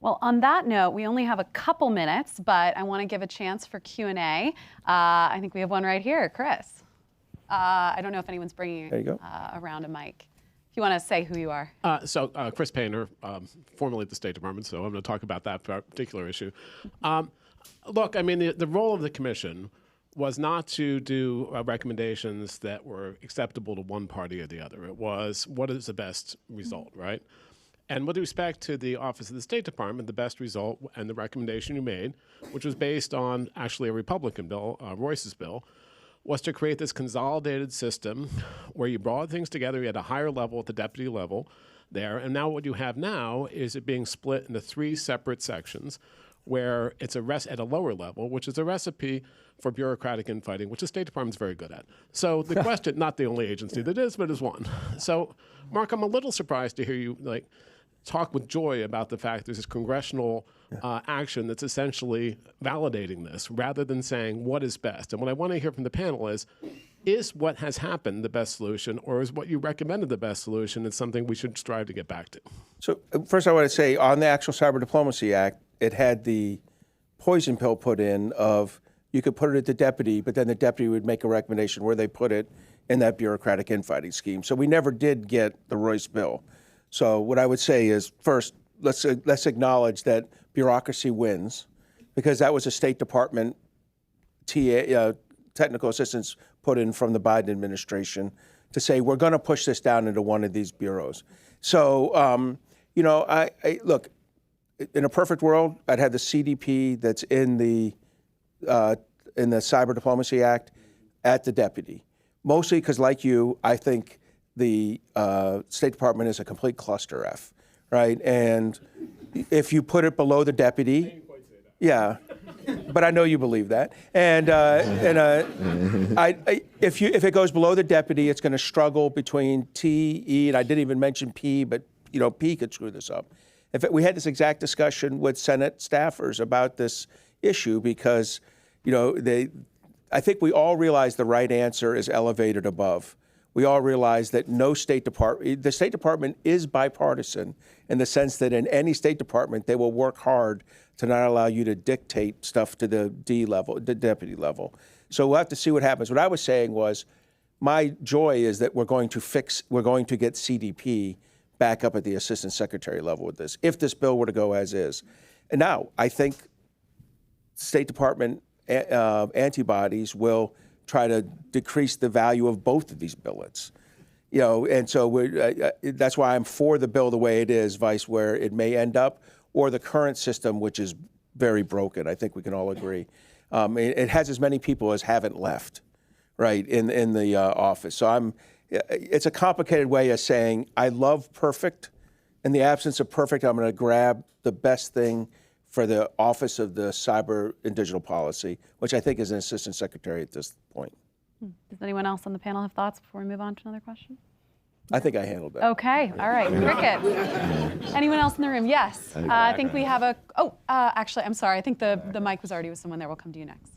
Well, on that note, we only have a couple minutes, but I want to give a chance for Q&A. I think we have one right here. Chris. I don't know if anyone's bringing around a mic. If you want to say who you are. Chris Painter, formerly at the State Department, so I'm going to talk about that particular issue. Look, I mean, the role of the commission was not to do recommendations that were acceptable to one party or the other. It was, what is the best result, right? And with respect to the Office of the State Department, the best result and the recommendation you made, which was based on actually a Republican bill, Royce's bill, was to create this consolidated system where you brought things together at a higher level, at the deputy level there. And now what you have now is it being split into 3 separate sections where it's at a lower level, which is a recipe for bureaucratic infighting, which the State Department's very good at. So the question, not the only agency that is, but is one. So, Mark, I'm a little surprised to hear you talk with joy about the fact there's this congressional action that's essentially validating this rather than saying what is best. And what I want to hear from the panel is what has happened the best solution, or is what you recommended the best solution and something we should strive to get back to? So first I want to say on the actual Cyber Diplomacy Act, it had the poison pill put in of you could put it at the deputy, but then the deputy would make a recommendation where they put it in that bureaucratic infighting scheme. So we never did get the Royce bill. So what I would say is, first, let's acknowledge that bureaucracy wins, because that was a State Department technical assistance put in from the Biden administration to say we're going to push this down into one of these bureaus. So, I look, in a perfect world, I'd have the CDP that's in the Cyber Diplomacy Act at the deputy, mostly because, like you, I think the State Department is a complete cluster F, right? And if you put it below the deputy, yeah, but I know you believe that. And if it goes below the deputy, it's going to struggle between T, E, and I didn't even mention P, but P could screw this up. In fact, we had this exact discussion with Senate staffers about this issue because, I think we all realize the right answer is elevated above. We all realize that the State Department is bipartisan in the sense that in any State Department, they will work hard to not allow you to dictate stuff to the D level, the deputy level. So we'll have to see what happens. What I was saying was, my joy is that we're going to get CDP back up at the Assistant Secretary level with this, if this bill were to go as is. And now, I think State Department antibodies will try to decrease the value of both of these billets. And so that's why I'm for the bill the way it is, vice where it may end up, or the current system, which is very broken. I think we can all agree. It has as many people as haven't left, right, in the office. So it's a complicated way of saying I love perfect. In the absence of perfect, I'm going to grab the best thing for the Office of the Cyber and Digital Policy, which I think is an Assistant Secretary at this point. Does anyone else on the panel have thoughts before we move on to another question? I think I handled that. Okay, all right, cricket. Anyone else in the room? Yes, I think we have actually, I'm sorry, I think the mic was already with someone there. We'll come to you next.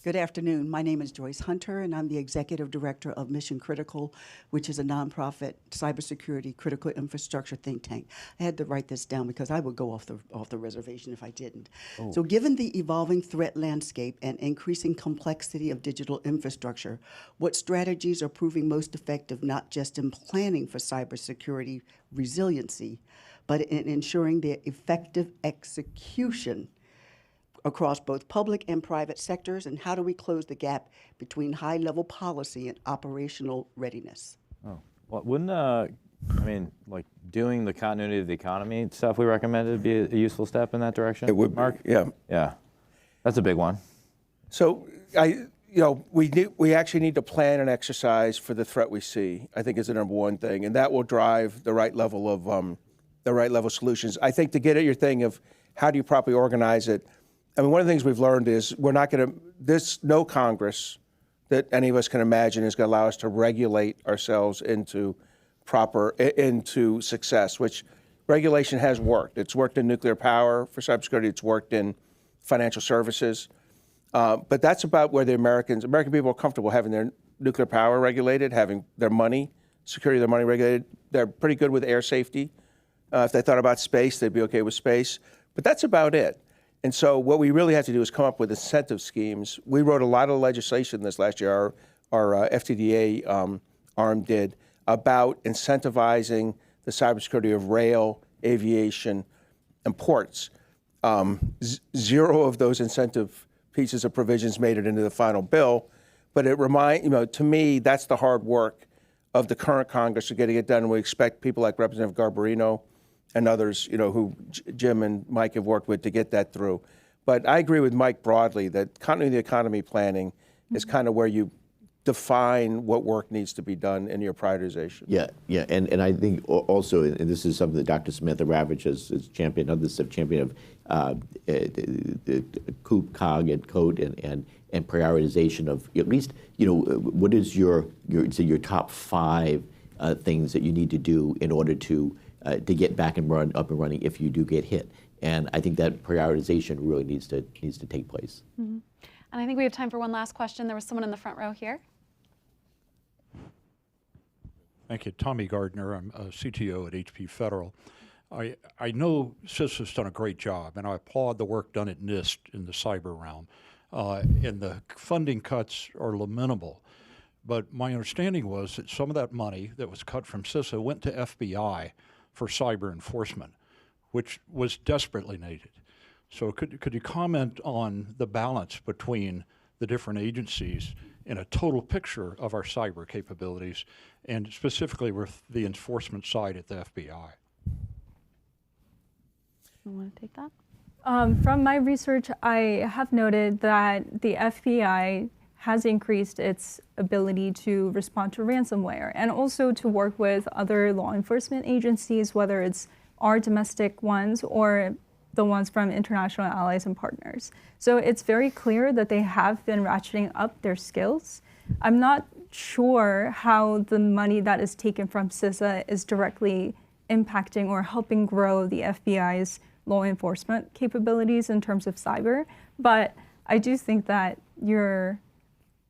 Good afternoon. My name is Joyce Hunter, and I'm the Executive Director of Mission Critical, which is a nonprofit cybersecurity critical infrastructure think tank. I had to write this down because I would go off the reservation if I didn't. Oh. So given the evolving threat landscape and increasing complexity of digital infrastructure, what strategies are proving most effective not just in planning for cybersecurity resiliency, but in ensuring their effective execution across both public and private sectors, and how do we close the gap between high-level policy and operational readiness? Oh, well, wouldn't doing the continuity of the economy stuff we recommended be a useful step in that direction? It would, Mark? Yeah. Yeah, that's a big one. So we actually need to plan and exercise for the threat we see. I think is the number one thing, and that will drive the right level of solutions. I think to get at your thing of how do you properly organize it. I mean, one of the things we've learned is we're not going to. No Congress that any of us can imagine is going to allow us to regulate ourselves into success. Which regulation has worked. It's worked in nuclear power for cybersecurity. It's worked in financial services. But that's about where the American people are comfortable having their nuclear power regulated, having their security of their money regulated. They're pretty good with air safety. If they thought about space, they'd be okay with space. But that's about it. And so what we really have to do is come up with incentive schemes. We wrote a lot of legislation this last year, our FTDA arm did, about incentivizing the cybersecurity of rail, aviation, and ports. Zero of those incentive pieces of provisions made it into the final bill, but to me, that's the hard work of the current Congress to getting it done. We expect people like Representative Garbarino and others, who Jim and Mike have worked with to get that through. But I agree with Mike broadly that continuity of the economy planning is kind of where you define what work needs to be done in your prioritization. Yeah, and I think also, and this is something that Dr. Samantha Ravitch has championed, others have championed of the COOP, COG, and CODE, and prioritization of at least, what is your top 5 things that you need to do in order to get back and up and running if you do get hit. And I think that prioritization really needs to take place. Mm-hmm. And I think we have time for one last question. There was someone in the front row here. Thank you. Tommy Gardner. I'm a CTO at HP Federal. I know CISA's done a great job, and I applaud the work done at NIST in the cyber realm. And the funding cuts are lamentable. But my understanding was that some of that money that was cut from CISA went to FBI for cyber enforcement, which was desperately needed. So could you comment on the balance between the different agencies in a total picture of our cyber capabilities, and specifically with the enforcement side at the FBI? You want to take that? From my research, I have noted that the FBI has increased its ability to respond to ransomware and also to work with other law enforcement agencies, whether it's our domestic ones or the ones from international allies and partners. So it's very clear that they have been ratcheting up their skills. I'm not sure how the money that is taken from CISA is directly impacting or helping grow the FBI's law enforcement capabilities in terms of cyber, but I do think that you're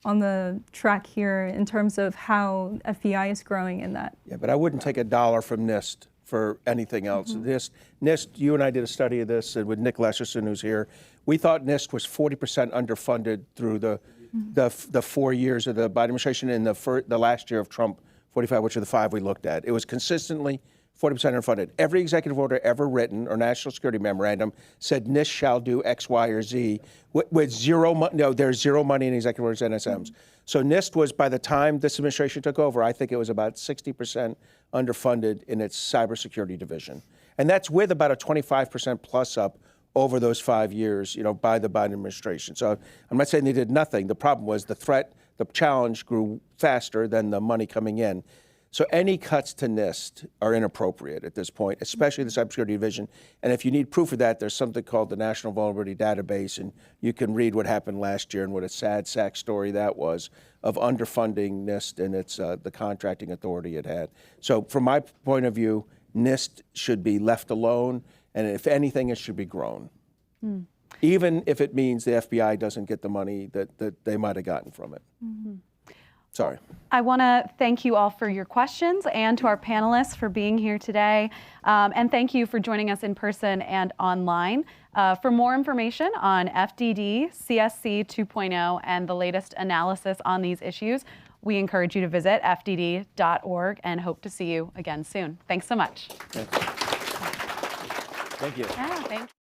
on the track here in terms of how FBI is growing in that. Yeah, but I wouldn't take $1 from NIST for anything else. NIST, you and I did a study of this with Nick Lesherson, who's here. We thought NIST was 40% underfunded through the 4 years of the Biden administration and the last year of Trump 45, which are the 5 we looked at. It was consistently 40% underfunded. Every executive order ever written or national security memorandum said NIST shall do X, Y, or Z with zero money. No, there's zero money in executive orders and NSMs. So NIST was, by the time this administration took over, I think it was about 60% underfunded in its cybersecurity division. And that's with about a 25% plus up over those 5 years, by the Biden administration. So I'm not saying they did nothing. The problem was the challenge grew faster than the money coming in. So any cuts to NIST are inappropriate at this point, especially the cybersecurity division. And if you need proof of that, there's something called the National Vulnerability Database, and you can read what happened last year and what a sad sack story that was of underfunding NIST and its the contracting authority it had. So from my point of view, NIST should be left alone, and if anything, it should be grown. Even if it means the FBI doesn't get the money that they might have gotten from it. Sorry. I want to thank you all for your questions and to our panelists for being here today. And thank you for joining us in person and online. For more information on FDD, CSC 2.0, and the latest analysis on these issues, we encourage you to visit fdd.org and hope to see you again soon. Thanks so much. Thank you. Yeah, thanks.